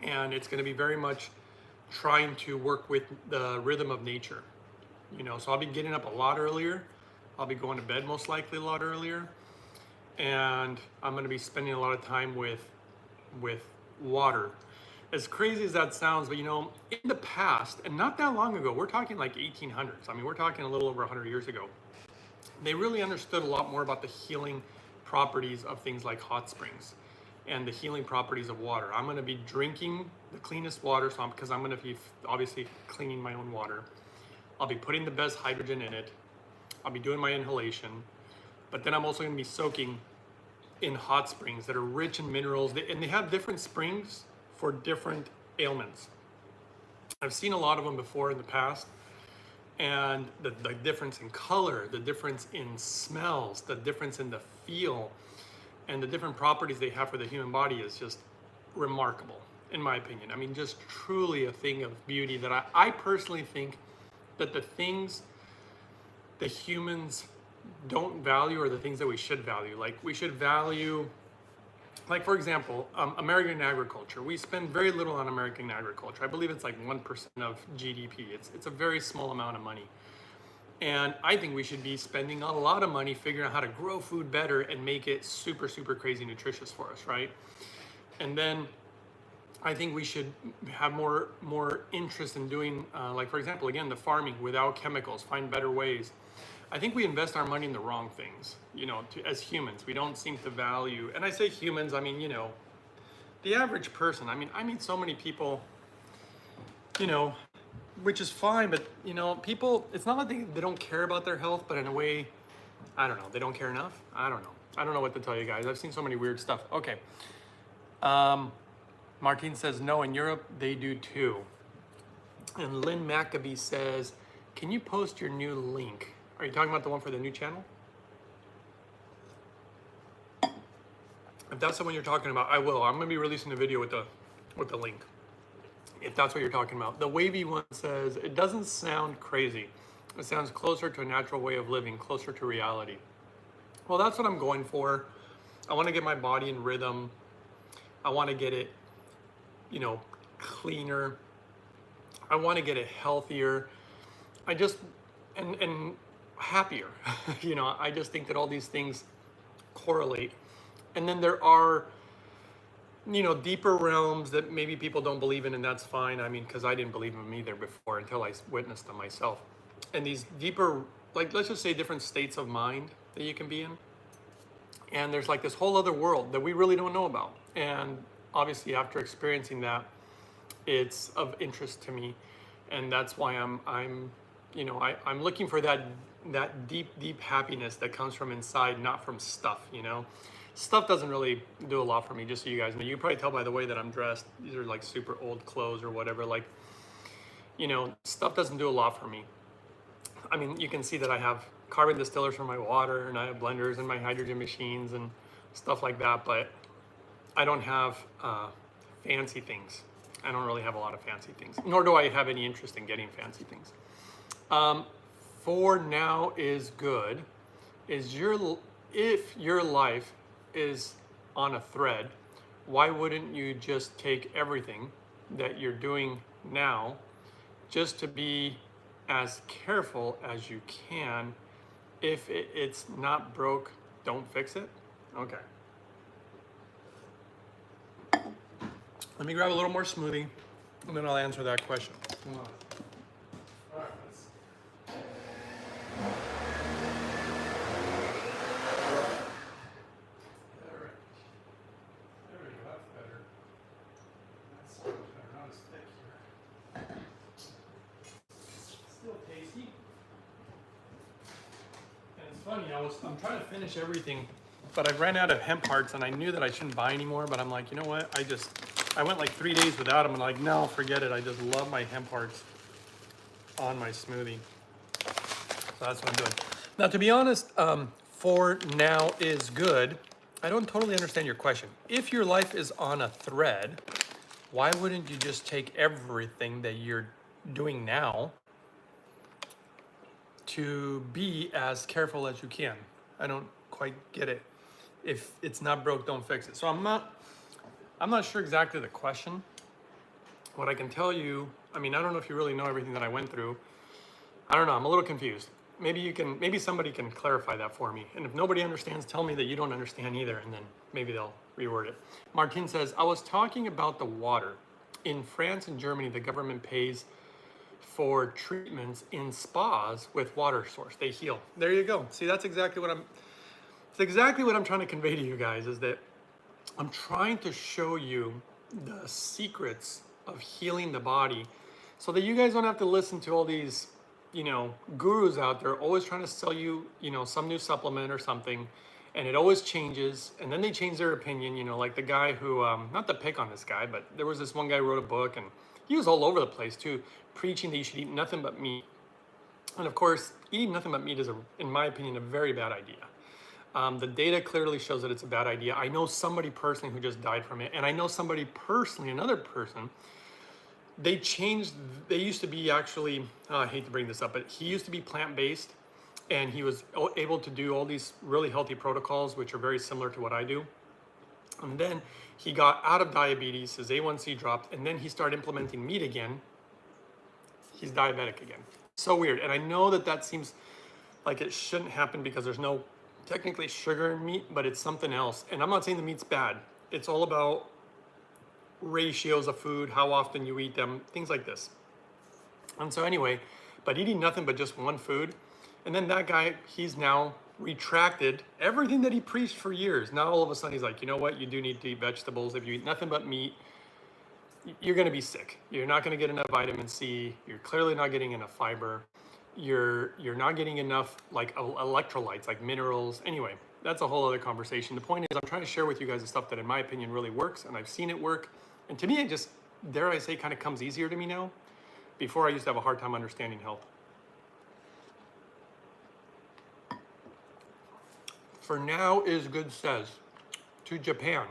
And it's going to be very much trying to work with the rhythm of nature. You know, so I'll be getting up a lot earlier. I'll be going to bed most likely a lot earlier. And I'm going to be spending a lot of time with water. As crazy as that sounds, but you know, in the past, and not that long ago, we're talking like 1800s. I mean, we're talking a little over 100 years ago. They really understood a lot more about the healing properties of things like hot springs and the healing properties of water. I'm going to be drinking the cleanest water, because I'm going to be obviously cleaning my own water. I'll be putting the best hydrogen in it. I'll be doing my inhalation, but then I'm also going to be soaking in hot springs that are rich in minerals, and they have different springs for different ailments. I've seen a lot of them before in the past, and the difference in color, the difference in smells, the difference in the feel, and the different properties they have for the human body is just remarkable, in my opinion. I mean, just truly a thing of beauty that I personally think that the things that humans don't value are the things that we should value. Like, we should value, like, for example, American agriculture. We spend very little on American agriculture. I believe it's like 1% of GDP. It's a very small amount of money. And I think we should be spending a lot of money figuring out how to grow food better and make it super, super crazy nutritious for us, right? And then I think we should have more interest in doing, like for example, again, the farming without chemicals, find better ways. I think we invest our money in the wrong things, you know, as humans. We don't seem to value, and I say humans, I mean, you know, the average person. I mean, I meet so many people, you know, which is fine, but you know, people, it's not like they don't care about their health, but in a way, I don't know, they don't care enough. I don't know. I don't know what to tell you guys. I've seen so many weird stuff. Okay. Martine says, no, in Europe, they do too. And Lynn Maccabee says, can you post your new link? Are you talking about the one for the new channel? If that's the one you're talking about, I will. I'm gonna be releasing a video with the link. If that's what you're talking about. The wavy one says, it doesn't sound crazy. It sounds closer to a natural way of living, closer to reality. Well, that's what I'm going for. I wanna get my body in rhythm. I wanna get it, you know, cleaner. I wanna get it healthier. I just, and happier. You know, I just think that all these things correlate. And then there are, you know, deeper realms that maybe people don't believe in, and that's fine. I mean, because I didn't believe in them either before until I witnessed them myself. And these deeper, like, let's just say different states of mind that you can be in. And there's like this whole other world that we really don't know about. And obviously after experiencing that, it's of interest to me. And that's why I'm you know, I'm looking for that deep happiness that comes from inside, not from stuff, you know. Stuff doesn't really do a lot for me, just so you guys know. You can probably tell by the way that I'm dressed. These are like super old clothes or whatever. Like, you know, stuff doesn't do a lot for me. I mean, you can see that I have carbon distillers for my water, and I have blenders and my hydrogen machines and stuff like that, but I don't have fancy things. I don't really have a lot of fancy things, nor do I have any interest in getting fancy things. For now is good. If your life is on a thread, why wouldn't you just take everything that you're doing now just to be as careful as you can? If it's not broke, don't fix it. Okay. Let me grab a little more smoothie and then I'll answer that question. Come on. All right, funny, I'm trying to finish everything, but I ran out of hemp hearts and I knew that I shouldn't buy anymore, but I'm like, you know what? I went like 3 days without them and like, no, forget it. I just love my hemp hearts on my smoothie. So that's what I'm doing. Now, to be honest, for now is good. I don't totally understand your question. If your life is on a thread, why wouldn't you just take everything that you're doing now to be as careful as you can? I don't quite get it. If it's not broke, don't fix it. So I'm not sure exactly the question. What I can tell you, I mean, I don't know if you really know everything that I went through. I don't know, I'm a little confused. Maybe somebody can clarify that for me. And if nobody understands, tell me that you don't understand either, and then maybe they'll reword it. Martin says, I was talking about the water. In France and Germany, the government pays for treatments in spas with water source. They heal. There you go. See, that's exactly what I'm trying to convey to you guys, is that I'm trying to show you the secrets of healing the body so that you guys don't have to listen to all these, you know, gurus out there always trying to sell you, you know, some new supplement or something, and it always changes, and then they change their opinion, you know, like the guy who, not to pick on this guy, but there was this one guy who wrote a book, and he was all over the place too, preaching that you should eat nothing but meat. And of course, eating nothing but meat is, in my opinion, a very bad idea. The data clearly shows that it's a bad idea. I know somebody personally who just died from it, and I know somebody personally, another person, they used to be actually, I hate to bring this up, but he used to be plant-based, and he was able to do all these really healthy protocols, which are very similar to what I do. And then he got out of diabetes, his A1C dropped, and then he started implementing meat again. He's diabetic again. So weird. And I know that seems like it shouldn't happen because there's no technically sugar in meat, but it's something else. And I'm not saying the meat's bad. It's all about ratios of food, how often you eat them, things like this. And so anyway, but eating nothing but just one food. And then that guy, he's now retracted everything that he preached for years. Now all of a sudden he's like, you know what? You do need to eat vegetables. If you eat nothing but meat, you're going to be sick. You're not going to get enough vitamin C. You're clearly not getting enough fiber. You're not getting enough like electrolytes, like minerals. Anyway, that's a whole other conversation. The point is I'm trying to share with you guys the stuff that in my opinion really works, and I've seen it work. And to me, it just, dare I say, kind of comes easier to me now. Before I used to have a hard time understanding health. For now is good says. To Japan.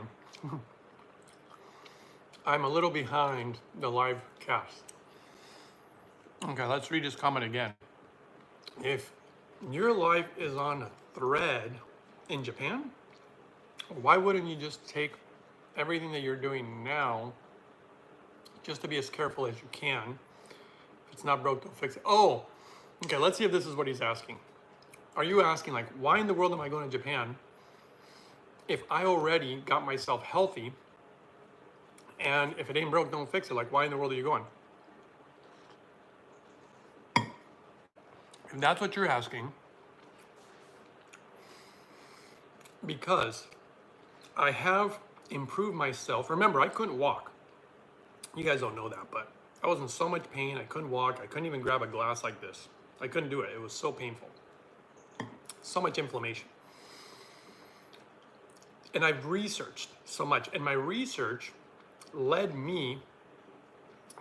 I'm a little behind the live cast. Okay, let's read this comment again. If your life is on a thread in Japan, why wouldn't you just take everything that you're doing now just to be as careful as you can? If it's not broke, don't fix it. Oh, okay, let's see if this is what he's asking. Are you asking, like, why in the world am I going to Japan if I already got myself healthy, and if it ain't broke, don't fix it? Like, why in the world are you going? If that's what you're asking, because I have improved myself. Remember, I couldn't walk. You guys don't know that, but I was in so much pain. I couldn't walk. I couldn't even grab a glass like this. I couldn't do it. It was so painful. So much inflammation. And I've researched so much. And my research led me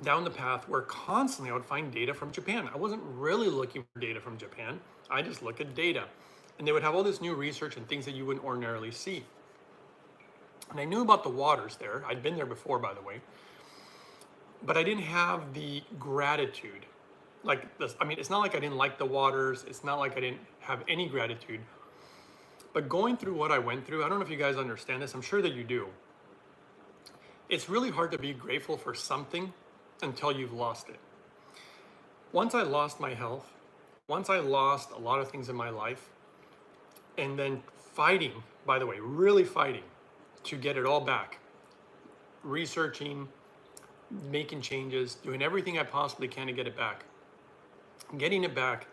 down the path where constantly I would find data from Japan. I wasn't really looking for data from Japan. I just look at data. And they would have all this new research and things that you wouldn't ordinarily see. And I knew about the waters there. I'd been there before, by the way. But I didn't have the gratitude. Like this, I mean, it's not like I didn't like the waters. It's not like I didn't have any gratitude. But going through what I went through, I don't know if you guys understand this. I'm sure that you do. It's really hard to be grateful for something until you've lost it. Once I lost my health, once I lost a lot of things in my life, and then fighting, by the way, really fighting to get it all back, researching, making changes, doing everything I possibly can to get it back, getting it back.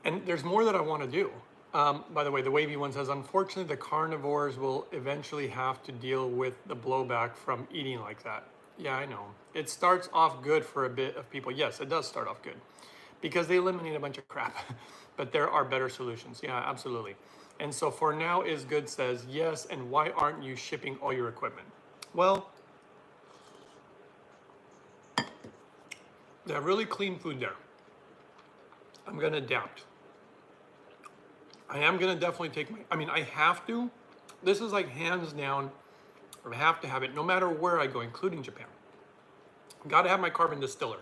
And there's more that I want to do. By the way, the wavy one says, unfortunately, the carnivores will eventually have to deal with the blowback from eating like that. Yeah, I know. It starts off good for a bit of people. Yes, it does start off good because they eliminate a bunch of crap, but there are better solutions. Yeah, absolutely. And so for now is good says, yes, and why aren't you shipping all your equipment? Well, that really clean food there. I'm going to adapt. I am going to definitely take I have to. This is like hands down, I have to have it no matter where I go, including Japan. Got to have my carbon distiller.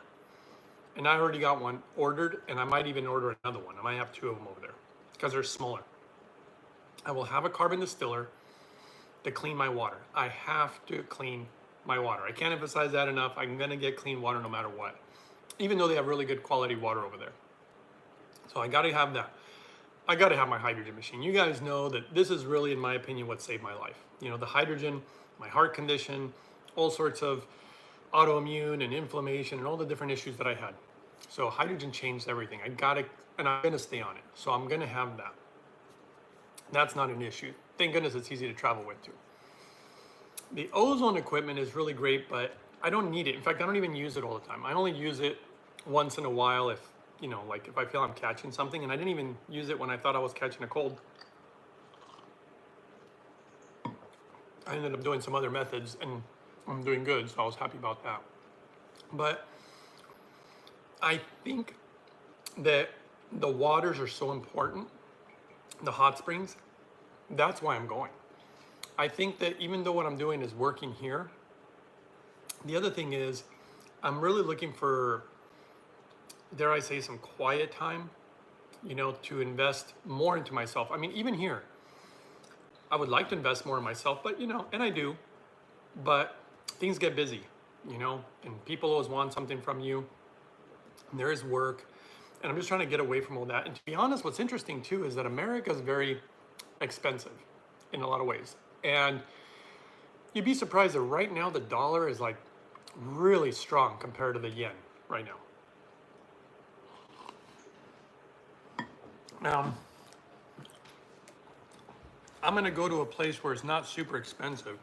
And I already got one ordered, and I might even order another one. I might have two of them over there because they're smaller. I will have a carbon distiller to clean my water. I have to clean my water. I can't emphasize that enough. I'm going to get clean water no matter what, even though they have really good quality water over there. So I got to have that. I got to have my hydrogen machine. You guys know that this is really, in my opinion, what saved my life. You know, the hydrogen, my heart condition, all sorts of autoimmune and inflammation and all the different issues that I had. So hydrogen changed everything. I got it, and I'm going to stay on it. So I'm going to have that. That's not an issue. Thank goodness it's easy to travel with too. The ozone equipment is really great, but I don't need it. In fact, I don't even use it all the time. I only use it once in a while if, you know, like if I feel I'm catching something, and I didn't even use it when I thought I was catching a cold. I ended up doing some other methods and I'm doing good, so I was happy about that. But I think that the waters are so important, the hot springs, that's why I'm going. I think that even though what I'm doing is working here, the other thing is I'm really looking for, dare I say, some quiet time, you know, to invest more into myself. I mean, even here, I would like to invest more in myself, but, you know, and I do, but things get busy, you know, and people always want something from you, and there is work, and I'm just trying to get away from all that. And to be honest, what's interesting too is that America is very expensive in a lot of ways. And You'd be surprised that right now the dollar is like really strong compared to the yen right now. Now, I'm gonna go to a place where it's not super expensive.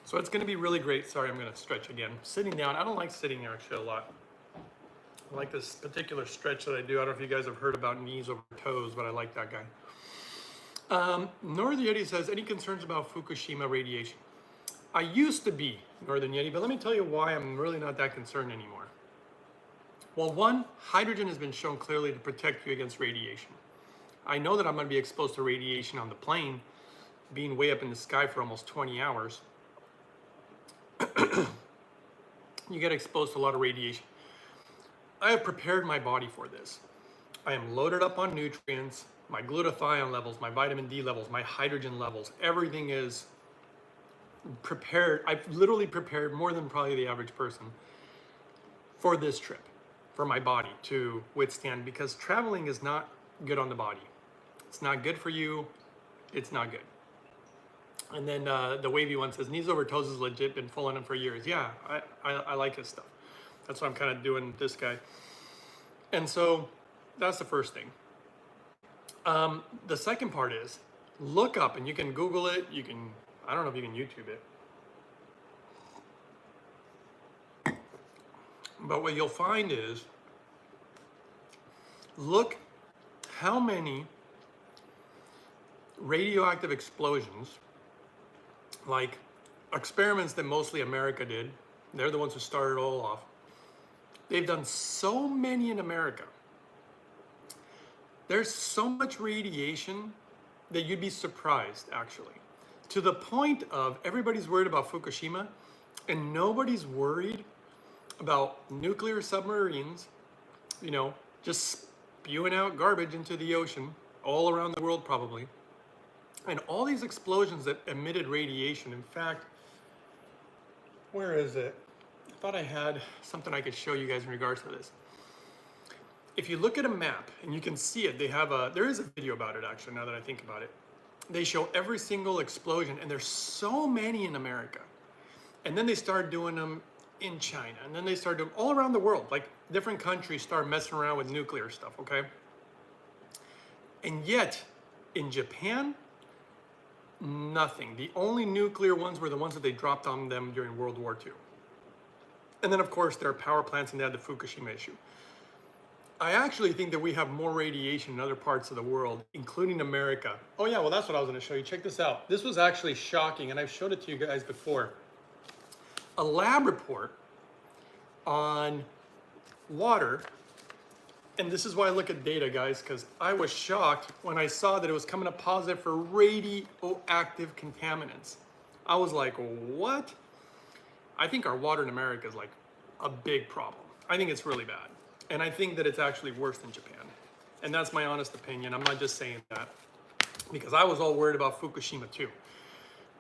So it's gonna be really great. Sorry, I'm gonna stretch again. Sitting down, I don't like sitting here actually a lot. I like this particular stretch that I do. I don't know if you guys have heard about knees over toes, but I like that guy. Northern Yeti says, any concerns about Fukushima radiation? I used to be Northern Yeti, but let me tell you why I'm really not that concerned anymore. Well, one, hydrogen has been shown clearly to protect you against radiation. I know that I'm gonna be exposed to radiation on the plane, being way up in the sky for almost 20 hours. You get exposed to a lot of radiation. I have prepared my body for this. I am loaded up on nutrients, my glutathione levels, my vitamin D levels, my hydrogen levels, everything is prepared. I've literally prepared more than probably the average person for this trip, for my body to withstand, because traveling is not good on the body. It's not good for you. It's not good. And then the wavy one says, knees over toes is legit, been following him for years. Yeah, I like his stuff. That's why I'm kind of doing this guy. And so that's the first thing. The second part is look up, and you can Google it. You can, I don't know if you can YouTube it. But what you'll find is, look how many radioactive explosions, like experiments that mostly America did, they're the ones who started it all off. They've done so many in America. There's so much radiation that you'd be surprised, actually. To the point of everybody's worried about Fukushima, and nobody's worried about nuclear submarines, you know, just spewing out garbage into the ocean all around the world probably. And all these explosions that emitted radiation. In fact, where is it? I thought I had something I could show you guys in regards to this. If you look at a map, and you can see it, there is a video about it actually, now that I think about it. They show every single explosion, and there's so many in America. And then they start doing them in China, and then they start doing all around the world. Like different countries start messing around with nuclear stuff, okay? And yet, in Japan, nothing. The only nuclear ones were the ones that they dropped on them during World War II. And then of course there are power plants, and they had the Fukushima issue. I actually think that we have more radiation in other parts of the world, including America. Oh yeah, well that's what I was gonna show you. Check this out. This was actually shocking, and I've showed it to you guys before. A lab report on water, and this is why I look at data, guys, because I was shocked when I saw that it was coming up positive for radioactive contaminants. I was like, what? I think our water in America is like a big problem. I think it's really bad. And I think that it's actually worse than Japan. And that's my honest opinion. I'm not just saying that, because I was all worried about Fukushima too.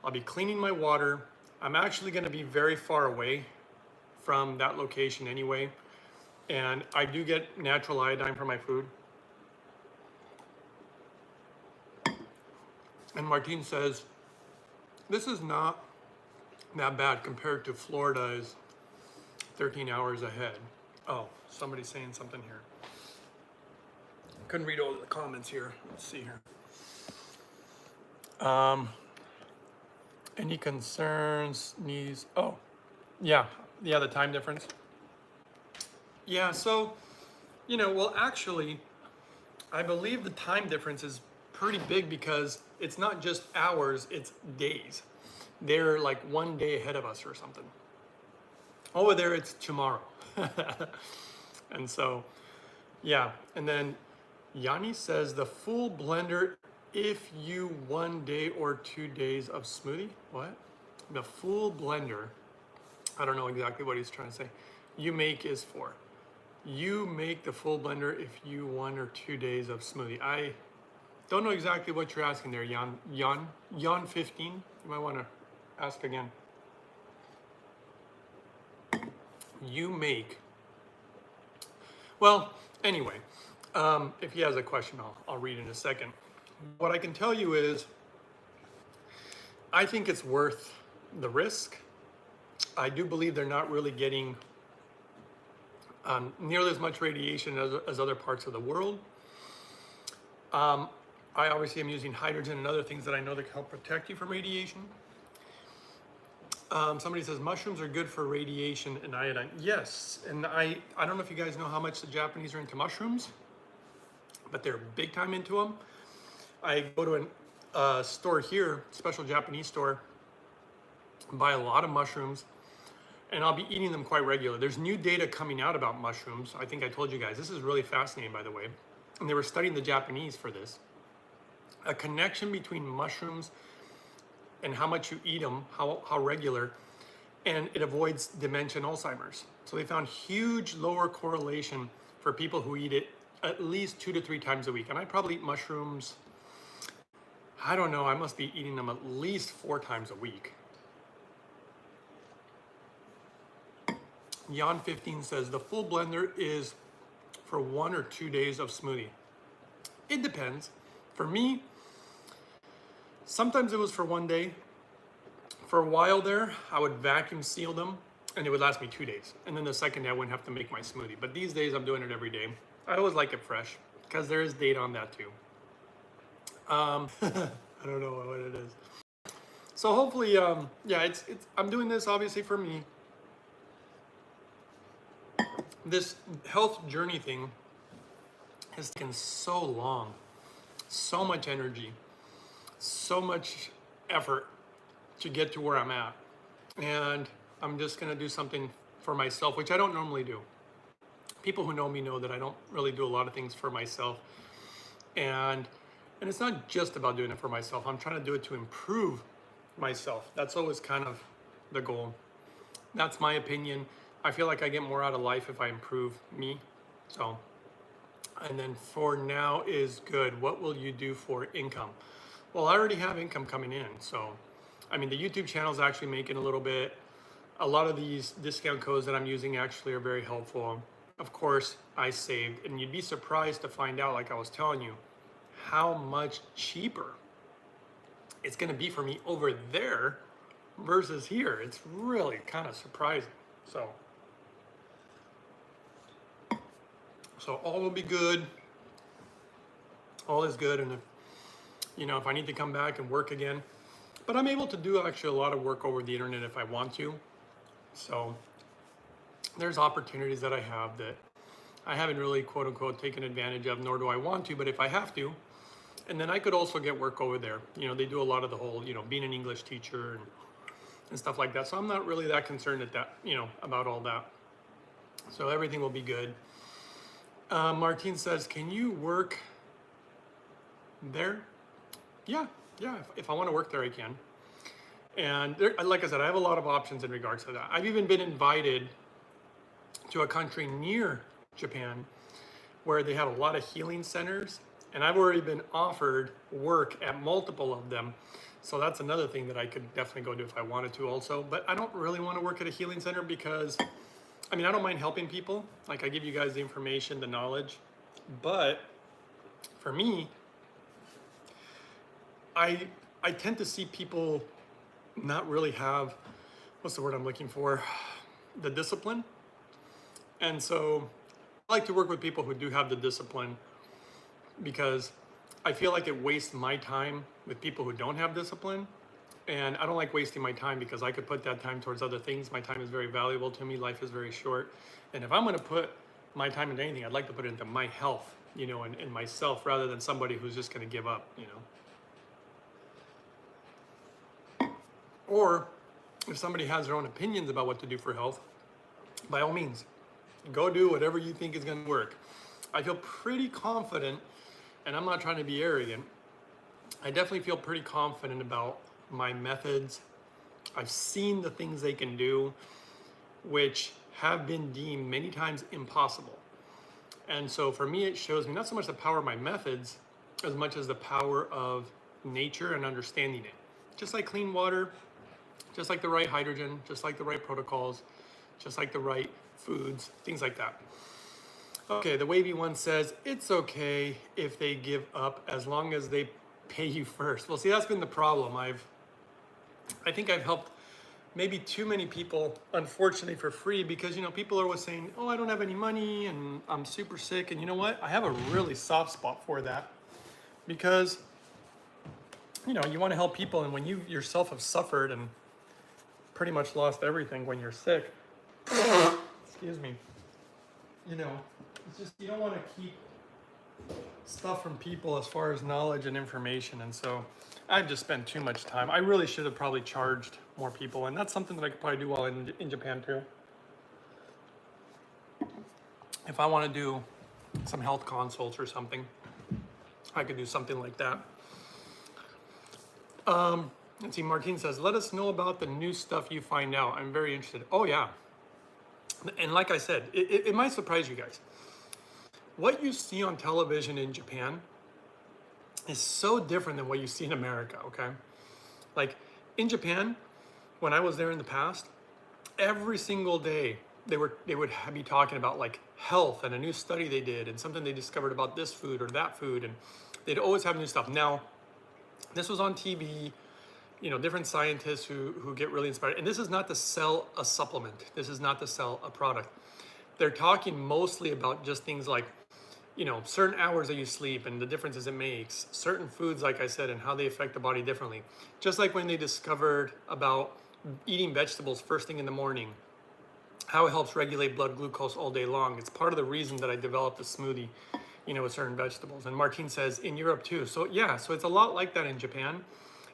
I'll be cleaning my water. I'm actually gonna be very far away from that location anyway. And I do get natural iodine from my food. And Martine says, this is not that bad compared to Florida is 13 hours ahead. Oh, somebody's saying something here. Couldn't read all the comments here. Let's see here. Any concerns, knees? Oh, yeah, the time difference. Yeah, so, you know, well, actually, I believe the time difference is pretty big because it's not just hours, it's days. They're like 1 day ahead of us or something. Over there, it's tomorrow. And so, yeah. And then Yanni says the full blender if you 1 day or 2 days of smoothie. What? The full blender, I don't know exactly what he's trying to say. You make is for. You make the full blender if you 1 or 2 days of smoothie. I don't know exactly what you're asking there, Jan 15. You might want to ask again. You make. Well, anyway, if he has a question, I'll read in a second. What I can tell you is, I think it's worth the risk. I do believe they're not really getting nearly as much radiation as other parts of the world. I obviously am using hydrogen and other things that I know that can help protect you from radiation. Somebody says mushrooms are good for radiation and iodine. Yes, and I don't know if you guys know how much the Japanese are into mushrooms, but they're big time into them. I go to a store here, special Japanese store, buy a lot of mushrooms, and I'll be eating them quite regularly. There's new data coming out about mushrooms. I think I told you guys, this is really fascinating, by the way. And they were studying the Japanese for this. A connection between mushrooms and how much you eat them, how regular, and it avoids dementia and Alzheimer's. So they found huge lower correlation for people who eat it at least 2 to 3 times a week. And I probably eat mushrooms, I don't know, I must be eating them at least 4 times a week. Jan 15 says, the full blender is for 1 or 2 days of smoothie. It depends. For me, sometimes it was for 1 day. For a while there, I would vacuum seal them and it would last me 2 days. And then the second day I wouldn't have to make my smoothie. But these days I'm doing it every day. I always like it fresh because there is data on that too. I don't know what it is. So hopefully, yeah, I'm doing this obviously for me. This health journey thing has taken so long, so much energy, so much effort to get to where I'm at. And I'm just gonna do something for myself, which I don't normally do. People who know me know that I don't really do a lot of things for myself. And it's not just about doing it for myself. I'm trying to do it to improve myself. That's always kind of the goal. That's my opinion. I feel like I get more out of life if I improve me. So, and then for now is good. What will you do for income? Well, I already have income coming in. So, I mean, the YouTube channel is actually making a little bit. A lot of these discount codes that I'm using actually are very helpful. Of course, I saved, and you'd be surprised to find out, like I was telling you, how much cheaper it's going to be for me over there versus here. It's really kind of surprising. So all will be good. All is good. And if I need to come back and work again, but I'm able to do actually a lot of work over the internet if I want to. So there's opportunities that I have that I haven't really quote unquote taken advantage of, nor do I want to, but if I have to, and then I could also get work over there. They do a lot of the whole, being an English teacher and stuff like that. So I'm not really that concerned at that, about all that. So everything will be good. Martine says, can you work there? Yeah, if I want to work there, I can. And there, like I said, I have a lot of options in regards to that. I've even been invited to a country near Japan where they have a lot of healing centers, and I've already been offered work at multiple of them. So that's another thing that I could definitely go do if I wanted to also. But I don't really want to work at a healing center because, I don't mind helping people. Like, I give you guys the information, the knowledge. But for me, I tend to see people not really have, what's the word I'm looking for? The discipline. And so I like to work with people who do have the discipline because I feel like it wastes my time with people who don't have discipline. And I don't like wasting my time because I could put that time towards other things. My time is very valuable to me. Life is very short. And if I'm going to put my time into anything, I'd like to put it into my health, and myself rather than somebody who's just going to give up, Or if somebody has their own opinions about what to do for health, by all means, go do whatever you think is going to work. I feel pretty confident, and I'm not trying to be arrogant. I definitely feel pretty confident about my methods. I've seen the things they can do, which have been deemed many times impossible. And so for me, it shows me not so much the power of my methods as much as the power of nature and understanding it. Just like clean water, just like the right hydrogen, just like the right protocols, just like the right foods, things like that. Okay, the wavy one says, it's okay if they give up as long as they pay you first. Well, see, that's been the problem. I think I've helped maybe too many people, unfortunately, for free, because people are always saying, oh, I don't have any money and I'm super sick. And you know what? I have a really soft spot for that, because you want to help people, and when you yourself have suffered and pretty much lost everything when you're sick, excuse me, it's just, you don't want to keep stuff from people as far as knowledge and information. And so I've just spent too much time. I really should have probably charged more people, and that's something that I could probably do while in Japan too. If I want to do some health consults or something, I could do something like that. Let's see, Martine says, let us know about the new stuff you find out. I'm very interested. Oh yeah. And like I said, it might surprise you guys. What you see on television in Japan is so different than what you see in America, okay? Like in Japan, when I was there in the past, every single day they would be talking about like health and a new study they did and something they discovered about this food or that food, and they'd always have new stuff. Now, this was on TV, different scientists who get really inspired. And this is not to sell a supplement. This is not to sell a product. They're talking mostly about just things like, certain hours that you sleep and the differences it makes, certain foods, like I said, and how they affect the body differently. Just like when they discovered about eating vegetables first thing in the morning, how it helps regulate blood glucose all day long. It's part of the reason that I developed a smoothie, with certain vegetables. And Martine says in Europe too. So yeah, so it's a lot like that in Japan.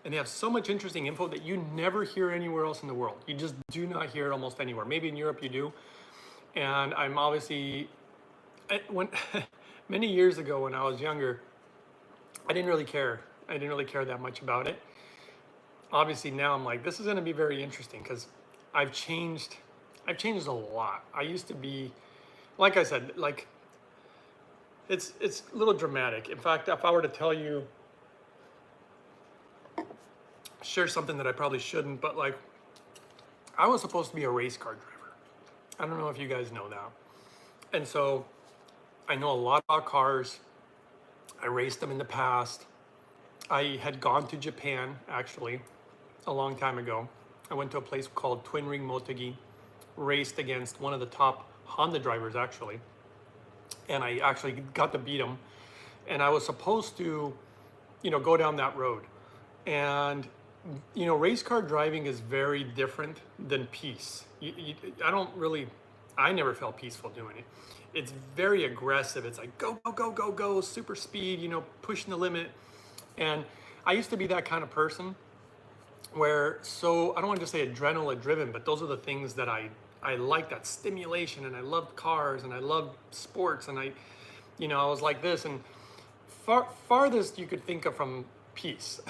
And they have so much interesting info that you never hear anywhere else in the world. You just do not hear it almost anywhere. Maybe in Europe you do. And I'm obviously, many years ago when I was younger, I didn't really care. I didn't really care that much about it. Obviously now I'm like, this is going to be very interesting, because I've changed a lot. I used to be, like I said, like it's a little dramatic. In fact, if I were to tell you, share something that I probably shouldn't, but like I was supposed to be a race car driver. I don't know if you guys know that. And so I know a lot about cars. I raced them in the past. I had gone to Japan actually a long time ago. I went to a place called Twin Ring Motegi, raced against one of the top Honda drivers actually. And I actually got to beat him. And I was supposed to, go down that road. And race car driving is very different than peace. I never felt peaceful doing it. It's very aggressive. It's like go, go, go, go, go, super speed, pushing the limit. And I used to be that kind of person where, so I don't want to just say adrenaline driven, but those are the things that I like, that stimulation, and I loved cars and I loved sports, and I was like this, and farthest you could think of from peace,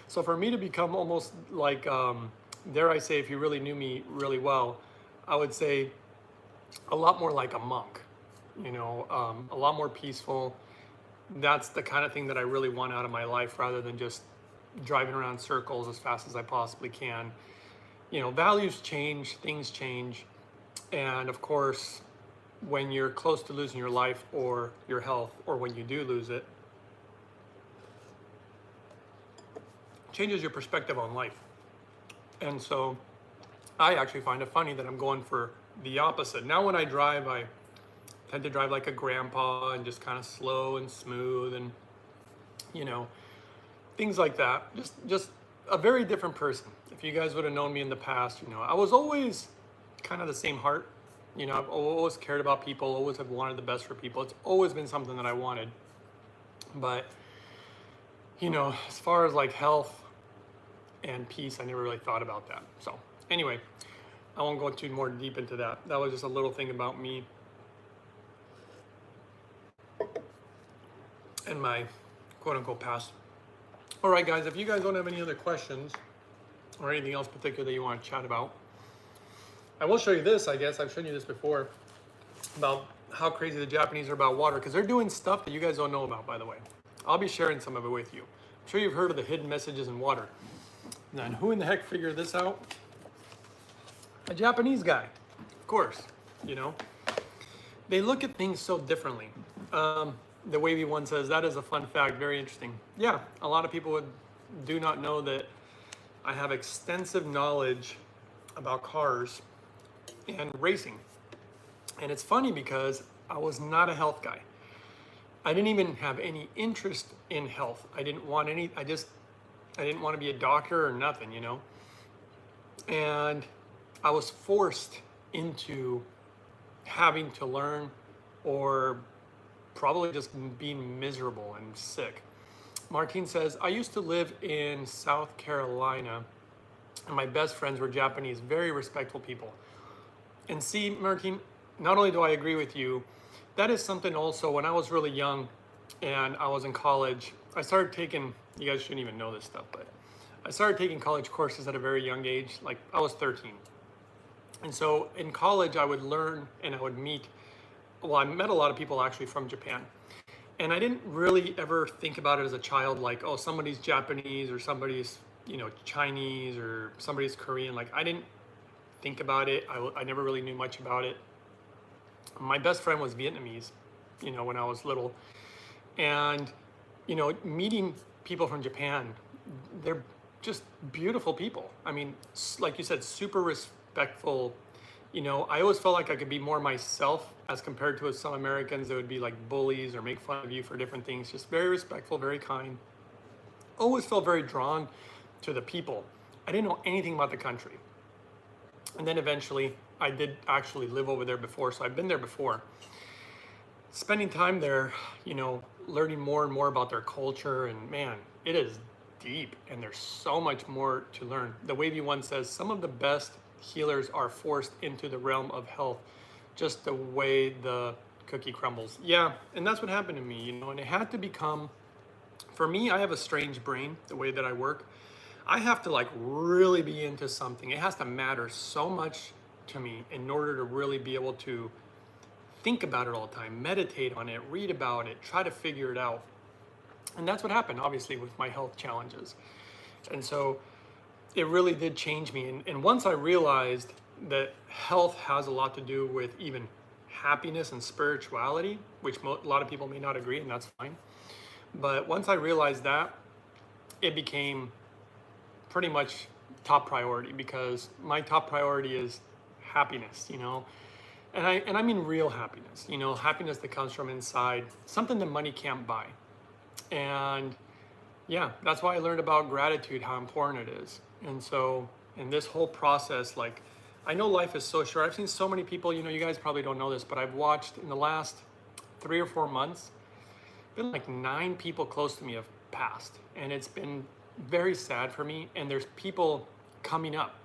So for me to become almost like, dare I say, if you really knew me really well, I would say a lot more like a monk, a lot more peaceful. That's the kind of thing that I really want out of my life, rather than just driving around circles as fast as I possibly can. Values change, things change. And of course, when you're close to losing your life or your health, or when you do lose it, changes your perspective on life. And so I actually find it funny that I'm going for the opposite. Now when I drive, I tend to drive like a grandpa and just kind of slow and smooth and, things like that. Just a very different person. If you guys would have known me in the past, I was always kind of the same heart. I've always cared about people, always have wanted the best for people. It's always been something that I wanted. But, as far as like health and peace, I never really thought about that. So anyway, I won't go too more deep into that. That was just a little thing about me and my quote unquote past. All right, guys, if you guys don't have any other questions or anything else particular that you want to chat about, I will show you this, I guess. I've shown you this before, about how crazy the Japanese are about water, because they're doing stuff that you guys don't know about, by the way. I'll be sharing some of it with you. I'm sure you've heard of the hidden messages in water. And who in the heck figured this out? A Japanese guy, of course, They look at things so differently. The Wavy one says, that is a fun fact, very interesting. Yeah, a lot of people do not know that, I have extensive knowledge about cars and racing. And it's funny because I was not a health guy. I didn't even have any interest in health. I didn't want I didn't want to be a doctor or nothing, you know. And I was forced into having to learn, or probably just being miserable and sick. Martine says, I used to live in South Carolina and my best friends were Japanese, very respectful people. And see, Martine, not only do I agree with you, that is something also when I was really young and I was in college, I started taking, you guys shouldn't even know this stuff, but I started taking college courses at a very young age, like I was 13. And so in college, I would learn and I would meet, well, I met a lot of people actually from Japan. And I didn't really ever think about it as a child, like, oh, somebody's Japanese or somebody's, you know, Chinese or somebody's Korean. Like, I didn't think about it. I never really knew much about it. My best friend was Vietnamese, you know, when I was little. And, you know, meeting people from Japan, they're just beautiful people. I mean, like you said, super respectful. You know, I always felt like I could be more myself as compared to some Americans that would be like bullies or make fun of you for different things. Just very respectful, very kind. Always felt very drawn to the people. I didn't know anything about the country. And then eventually I did actually live over there before, so I've been there before. Spending time there, you know, learning more and more about their culture, and man, it is deep and there's so much more to learn. The Wavy One says, some of the best healers are forced into the realm of health, just the way the cookie crumbles. Yeah, and that's what happened to me, you know, and it had to become, for me, I have a strange brain, the way that I work. I have to like really be into something. It has to matter so much to me in order to really be able to think about it all the time, meditate on it, read about it, try to figure it out. And that's what happened, obviously, with my health challenges. And so it really did change me. And once I realized that health has a lot to do with even happiness and spirituality, which a lot of people may not agree, and that's fine. But once I realized that, it became pretty much top priority, because my top priority is happiness, you know. And I mean real happiness, you know, happiness that comes from inside, something that money can't buy. And yeah, that's why I learned about gratitude, how important it is. And so in this whole process, like, I know life is so short. I've seen so many people, you know, you guys probably don't know this, but I've watched in the last 3 or 4 months, been like 9 people close to me have passed. And it's been very sad for me. And there's people coming up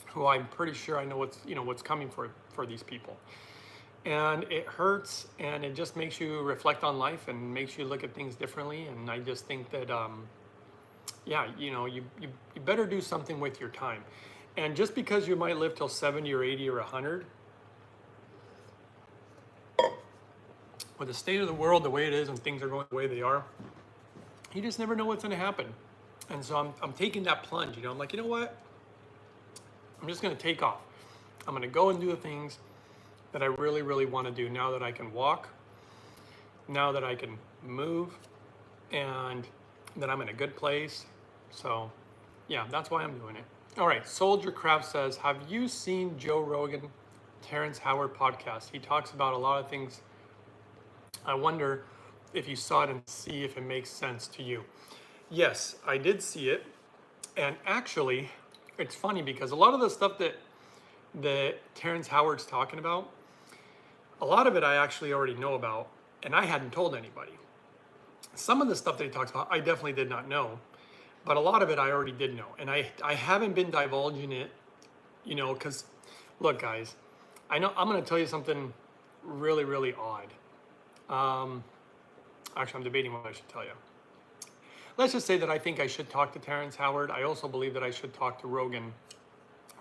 who I'm pretty sure I know what's coming for these people. And it hurts, and it just makes you reflect on life and makes you look at things differently. And I just think that, yeah, you know, you better do something with your time. And just because you might live till 70 or 80 or 100, with the state of the world the way it is and things are going the way they are, you just never know what's going to happen. And so I'm taking that plunge, you know. I'm like, you know what? I'm just going to take off. I'm going to go and do the things that I really, really want to do now that I can walk, now that I can move, and that I'm in a good place. So yeah, that's why I'm doing it. All right, Soldier Craft says, have you seen Joe Rogan, Terrence Howard podcast? He talks about a lot of things. I wonder if you saw it and see if it makes sense to you. Yes, I did see it. And actually, it's funny because a lot of the stuff that Terrence Howard's talking about, a lot of it I actually already know about, and I hadn't told anybody. Some of the stuff that he talks about, I definitely did not know, but a lot of it I already did know. And I haven't been divulging it, you know, because look, guys, I know I'm going to tell you something really, really odd. Actually, I'm debating what I should tell you. Let's just say that I think I should talk to Terrence Howard. I also believe that I should talk to Rogan,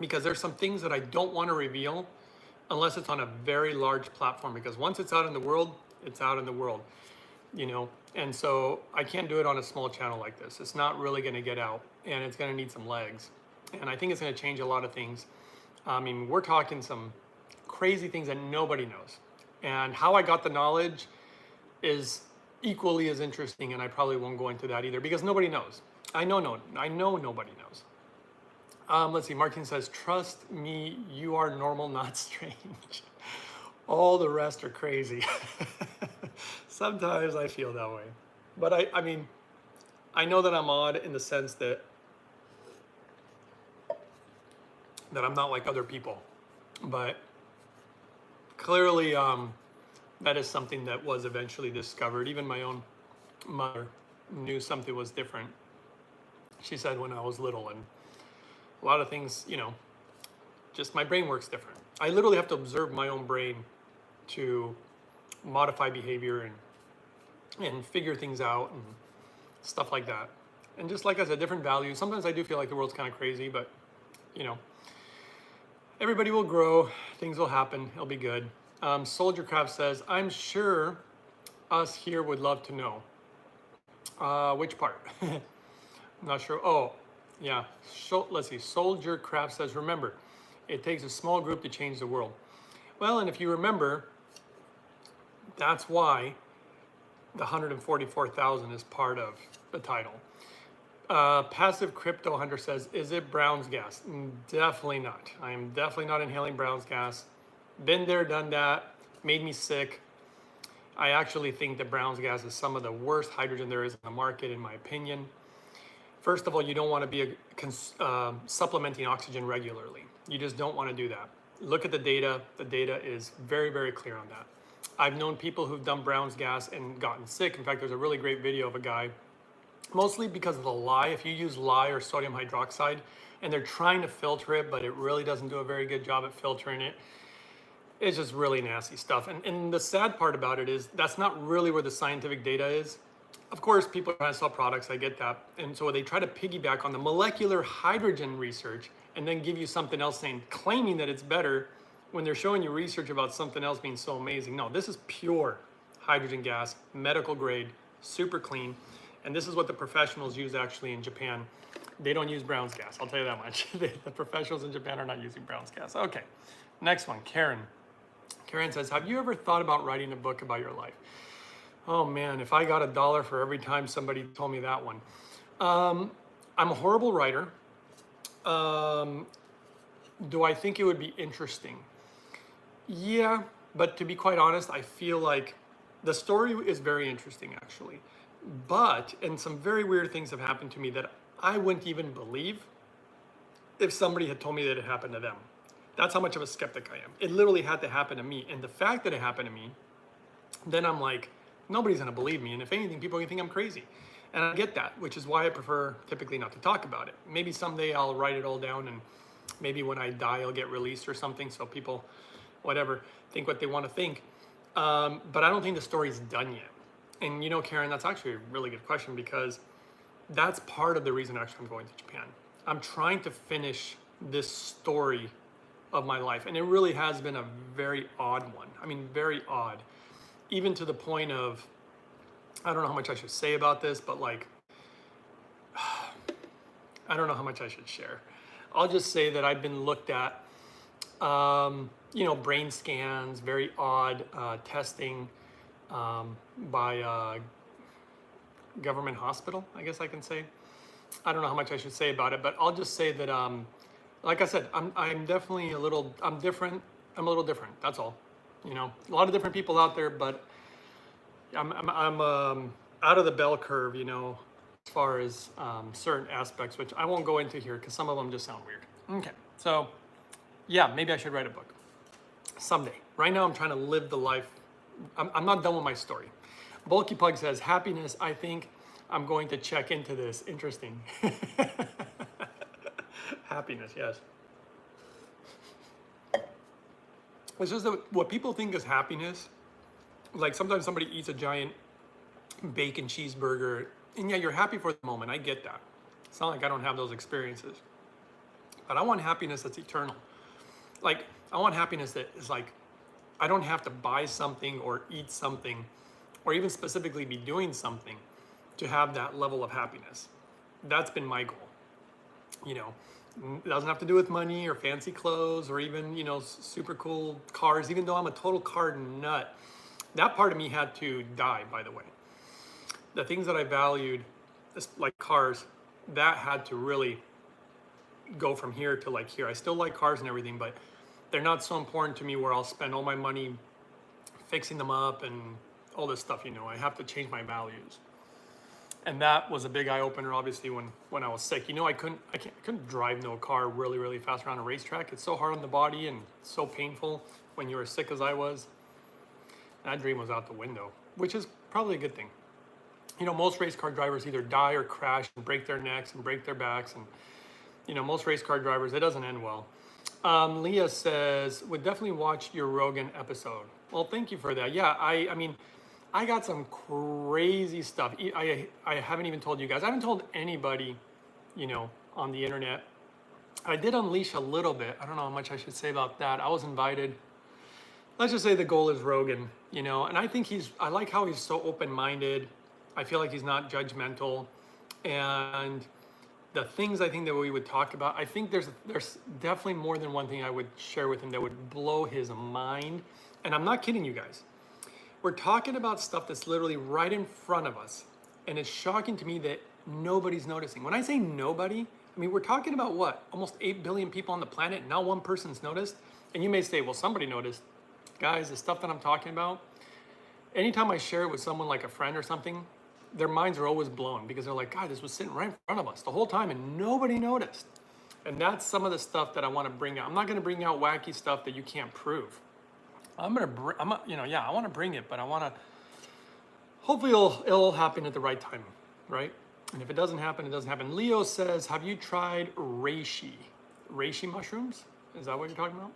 because there's some things that I don't want to reveal unless it's on a very large platform, because once it's out in the world, it's out in the world, you know. And so I can't do it on a small channel like this. It's not really going to get out, and it's going to need some legs. And I think it's going to change a lot of things. I mean, we're talking some crazy things that nobody knows. And how I got the knowledge is equally as interesting, and I probably won't go into that either, because nobody knows. I know nobody knows. Let's see, Martin says, trust me, you are normal, not strange. All the rest are crazy. Sometimes I feel that way. But I mean, I know that I'm odd in the sense that I'm not like other people. But clearly, that is something that was eventually discovered. Even my own mother knew something was different. She said when I was little, and a lot of things, you know, just my brain works different. I literally have to observe my own brain to modify behavior and figure things out and stuff like that. And just like I said, different values. Sometimes I do feel like the world's kind of crazy, but you know, everybody will grow, things will happen, it'll be good. Soldier Craft says, I'm sure us here would love to know. Which part? I'm not sure. Oh, yeah. So, let's see. Soldier Craft says, remember, it takes a small group to change the world. Well, and if you remember, that's why the 144,000 is part of the title. Passive Crypto Hunter says, is it Brown's gas? Definitely not. I am definitely not inhaling Brown's gas. Been there, done that, made me sick. I actually think that Brown's gas is some of the worst hydrogen there is in the market, in my opinion. First of all, you don't want to be supplementing oxygen regularly. You just don't want to do that. Look at the data. The data is very, very clear on that. I've known people who've done Brown's gas and gotten sick. In fact, there's a really great video of a guy, mostly because of the lye. If you use lye or sodium hydroxide and they're trying to filter it, but it really doesn't do a very good job at filtering it, it's just really nasty stuff. And the sad part about it is that's not really where the scientific data is. Of course, people are trying to sell products, I get that. And so they try to piggyback on the molecular hydrogen research and then give you something else saying, claiming that it's better when they're showing you research about something else being so amazing. No, this is pure hydrogen gas, medical grade, super clean. And this is what the professionals use actually in Japan. They don't use Brown's gas, I'll tell you that much. The professionals in Japan are not using Brown's gas. Okay, next one, Karen. Karen says, have you ever thought about writing a book about your life? Oh man, if I got $1 for every time somebody told me that one. I'm a horrible writer. Do I think it would be interesting? Yeah, but to be quite honest, I feel like the story is very interesting actually. But, and some very weird things have happened to me that I wouldn't even believe if somebody had told me that it happened to them. That's how much of a skeptic I am. It literally had to happen to me. And the fact that it happened to me, then I'm like, nobody's gonna believe me. And if anything, people are gonna think I'm crazy. And I get that, which is why I prefer typically not to talk about it. Maybe someday I'll write it all down and maybe when I die, I'll get released or something. So people, whatever, think what they wanna think. But I don't think the story's done yet. And you know, Karen, that's actually a really good question because that's part of the reason actually I'm going to Japan. I'm trying to finish this story of my life. And it really has been a very odd one. I mean, very odd. Even to the point of, I don't know how much I should say about this, but like, I don't know how much I should share. I'll just say that I've been looked at, you know, brain scans, very odd testing by a government hospital, I guess I can say. I don't know how much I should say about it, but I'll just say that, like I said, I'm definitely I'm different. I'm a little different, that's all. You know, a lot of different people out there, but I'm out of the bell curve, you know, as far as certain aspects, which I won't go into here because some of them just sound weird. Okay, so yeah, maybe I should write a book someday. Right now I'm trying to live the life. I'm not done with my story. Bulky Pug says, happiness, I think I'm going to check into this. Interesting. Happiness, yes. It's just that what people think is happiness, like sometimes somebody eats a giant bacon cheeseburger, and yeah, you're happy for the moment. I get that. It's not like I don't have those experiences. But I want happiness that's eternal. Like, I want happiness that is like, I don't have to buy something or eat something or even specifically be doing something to have that level of happiness. That's been my goal. You know, it doesn't have to do with money or fancy clothes or even, you know, super cool cars, even though I'm a total car nut. That part of me had to die, by the way. The things that I valued, like cars, that had to really go from here to like here. I still like cars and everything, but they're not so important to me where I'll spend all my money fixing them up and all this stuff, you know. I have to change my values. And that was a big eye opener, obviously, when I was sick. You know, I couldn't drive no car really, really fast around a racetrack. It's so hard on the body and so painful when you're as sick as I was. That dream was out the window, which is probably a good thing. You know, most race car drivers either die or crash and break their necks and break their backs. And, you know, most race car drivers, it doesn't end well. Leah says, would definitely watch your Rogan episode. Well, thank you for that. Yeah, I mean, I got some crazy stuff. I haven't even told you guys. I haven't told anybody, you know, on the internet. I did unleash a little bit. I don't know how much I should say about that. I was invited. Let's just say the goal is Rogan, you know, and I think I like how he's so open-minded. I feel like he's not judgmental. And the things I think that we would talk about, I think there's definitely more than one thing I would share with him that would blow his mind. And I'm not kidding you guys. We're talking about stuff that's literally right in front of us. And it's shocking to me that nobody's noticing. When I say nobody, I mean, we're talking about what? Almost 8 billion people on the planet, and not one person's noticed. And you may say, well, somebody noticed. Guys, the stuff that I'm talking about, anytime I share it with someone like a friend or something, their minds are always blown because they're like, God, this was sitting right in front of us the whole time and nobody noticed. And that's some of the stuff that I want to bring out. I'm not going to bring out wacky stuff that you can't prove. I want to bring it, but I want to, hopefully it'll happen at the right time, right? And if it doesn't happen, it doesn't happen. Leo says, have you tried reishi? Reishi mushrooms? Is that what you're talking about?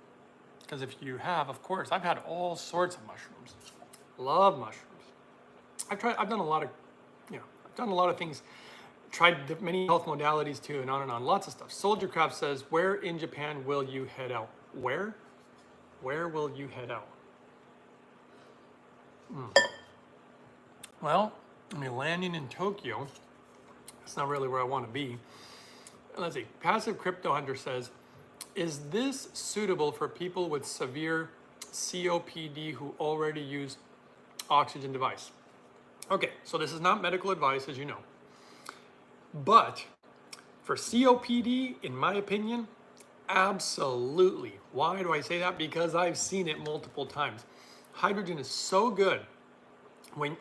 Because if you have, of course, I've had all sorts of mushrooms. Love mushrooms. I've done a lot of things. Tried many health modalities too, and on, lots of stuff. Soldier Craft says, where in Japan will you head out? Where? Where will you head out? Well, I mean, landing in Tokyo, that's not really where I want to be. Let's see, Passive Crypto Hunter says, is this suitable for people with severe COPD who already use oxygen device? Okay, so this is not medical advice, as you know. But for COPD, in my opinion, absolutely. Why do I say that? Because I've seen it multiple times. Hydrogen is so good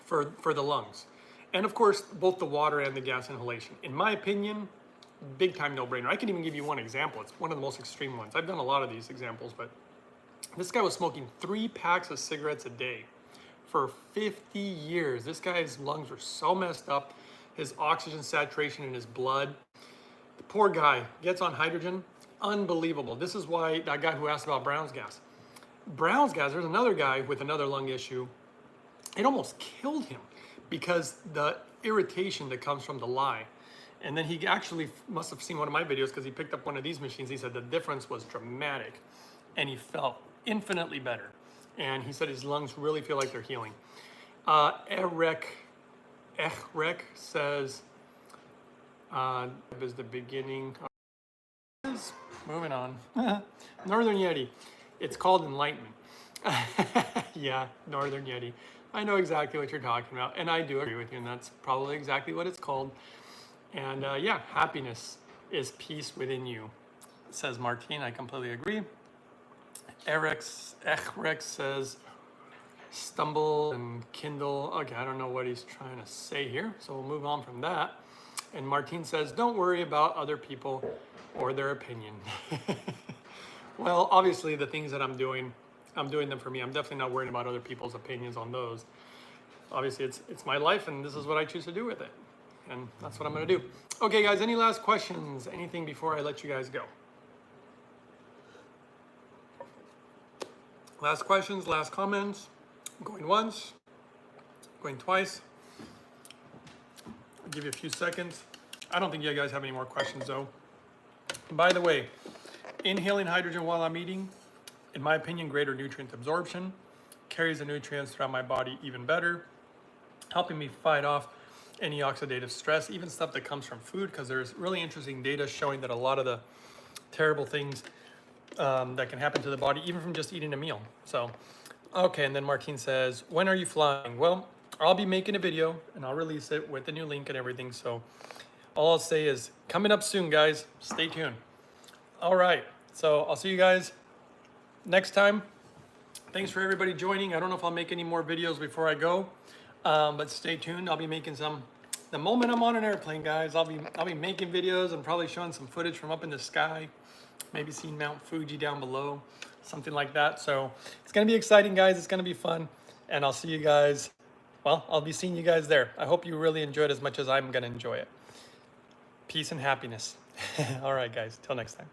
for the lungs. And of course, both the water and the gas inhalation. In my opinion, big time no-brainer. I can even give you one example. It's one of the most extreme ones. I've done a lot of these examples, but this guy was smoking 3 packs of cigarettes a day for 50 years. This guy's lungs were so messed up. His oxygen saturation in his blood. The poor guy gets on hydrogen. Unbelievable. This is why that guy who asked about Brown's gas. Brown's gas, there's another guy with another lung issue. It almost killed him because the irritation that comes from the lye. And then he actually must have seen one of my videos because he picked up one of these machines. He said the difference was dramatic and he felt infinitely better. And he said his lungs really feel like they're healing. Erek says, is the beginning. Moving on. Northern Yeti. It's called enlightenment. Yeah, Northern Yeti. I know exactly what you're talking about, and I do agree with you, and that's probably exactly what it's called. And yeah, happiness is peace within you, says Martine. I completely agree. Rex says, stumble and kindle. Okay, I don't know what he's trying to say here, so we'll move on from that. And Martine says, don't worry about other people or their opinion. Well, obviously the things that I'm doing them for me. I'm definitely not worrying about other people's opinions on those. Obviously it's my life and this is what I choose to do with it. And that's what I'm gonna do. Okay guys, any last questions? Anything before I let you guys go? Last questions, last comments. Going once, going twice. I'll give you a few seconds. I don't think you guys have any more questions though. By the way, inhaling hydrogen while I'm eating, in my opinion, greater nutrient absorption, carries the nutrients throughout my body even better, helping me fight off any oxidative stress, even stuff that comes from food, because there's really interesting data showing that a lot of the terrible things that can happen to the body, even from just eating a meal. So, okay, and then Martine says, when are you flying? Well, I'll be making a video and I'll release it with the new link and everything. So all I'll say is coming up soon, guys. Stay tuned. All right, so I'll see you guys next time. Thanks for everybody joining. I don't know if I'll make any more videos before I go, but stay tuned. I'll be making some. The moment I'm on an airplane, guys, I'll be making videos and probably showing some footage from up in the sky. Maybe seeing Mount Fuji down below, something like that. So it's gonna be exciting, guys. It's gonna be fun, and I'll see you guys. Well, I'll be seeing you guys there. I hope you really enjoyed as much as I'm gonna enjoy it. Peace and happiness. All right, guys. Till next time.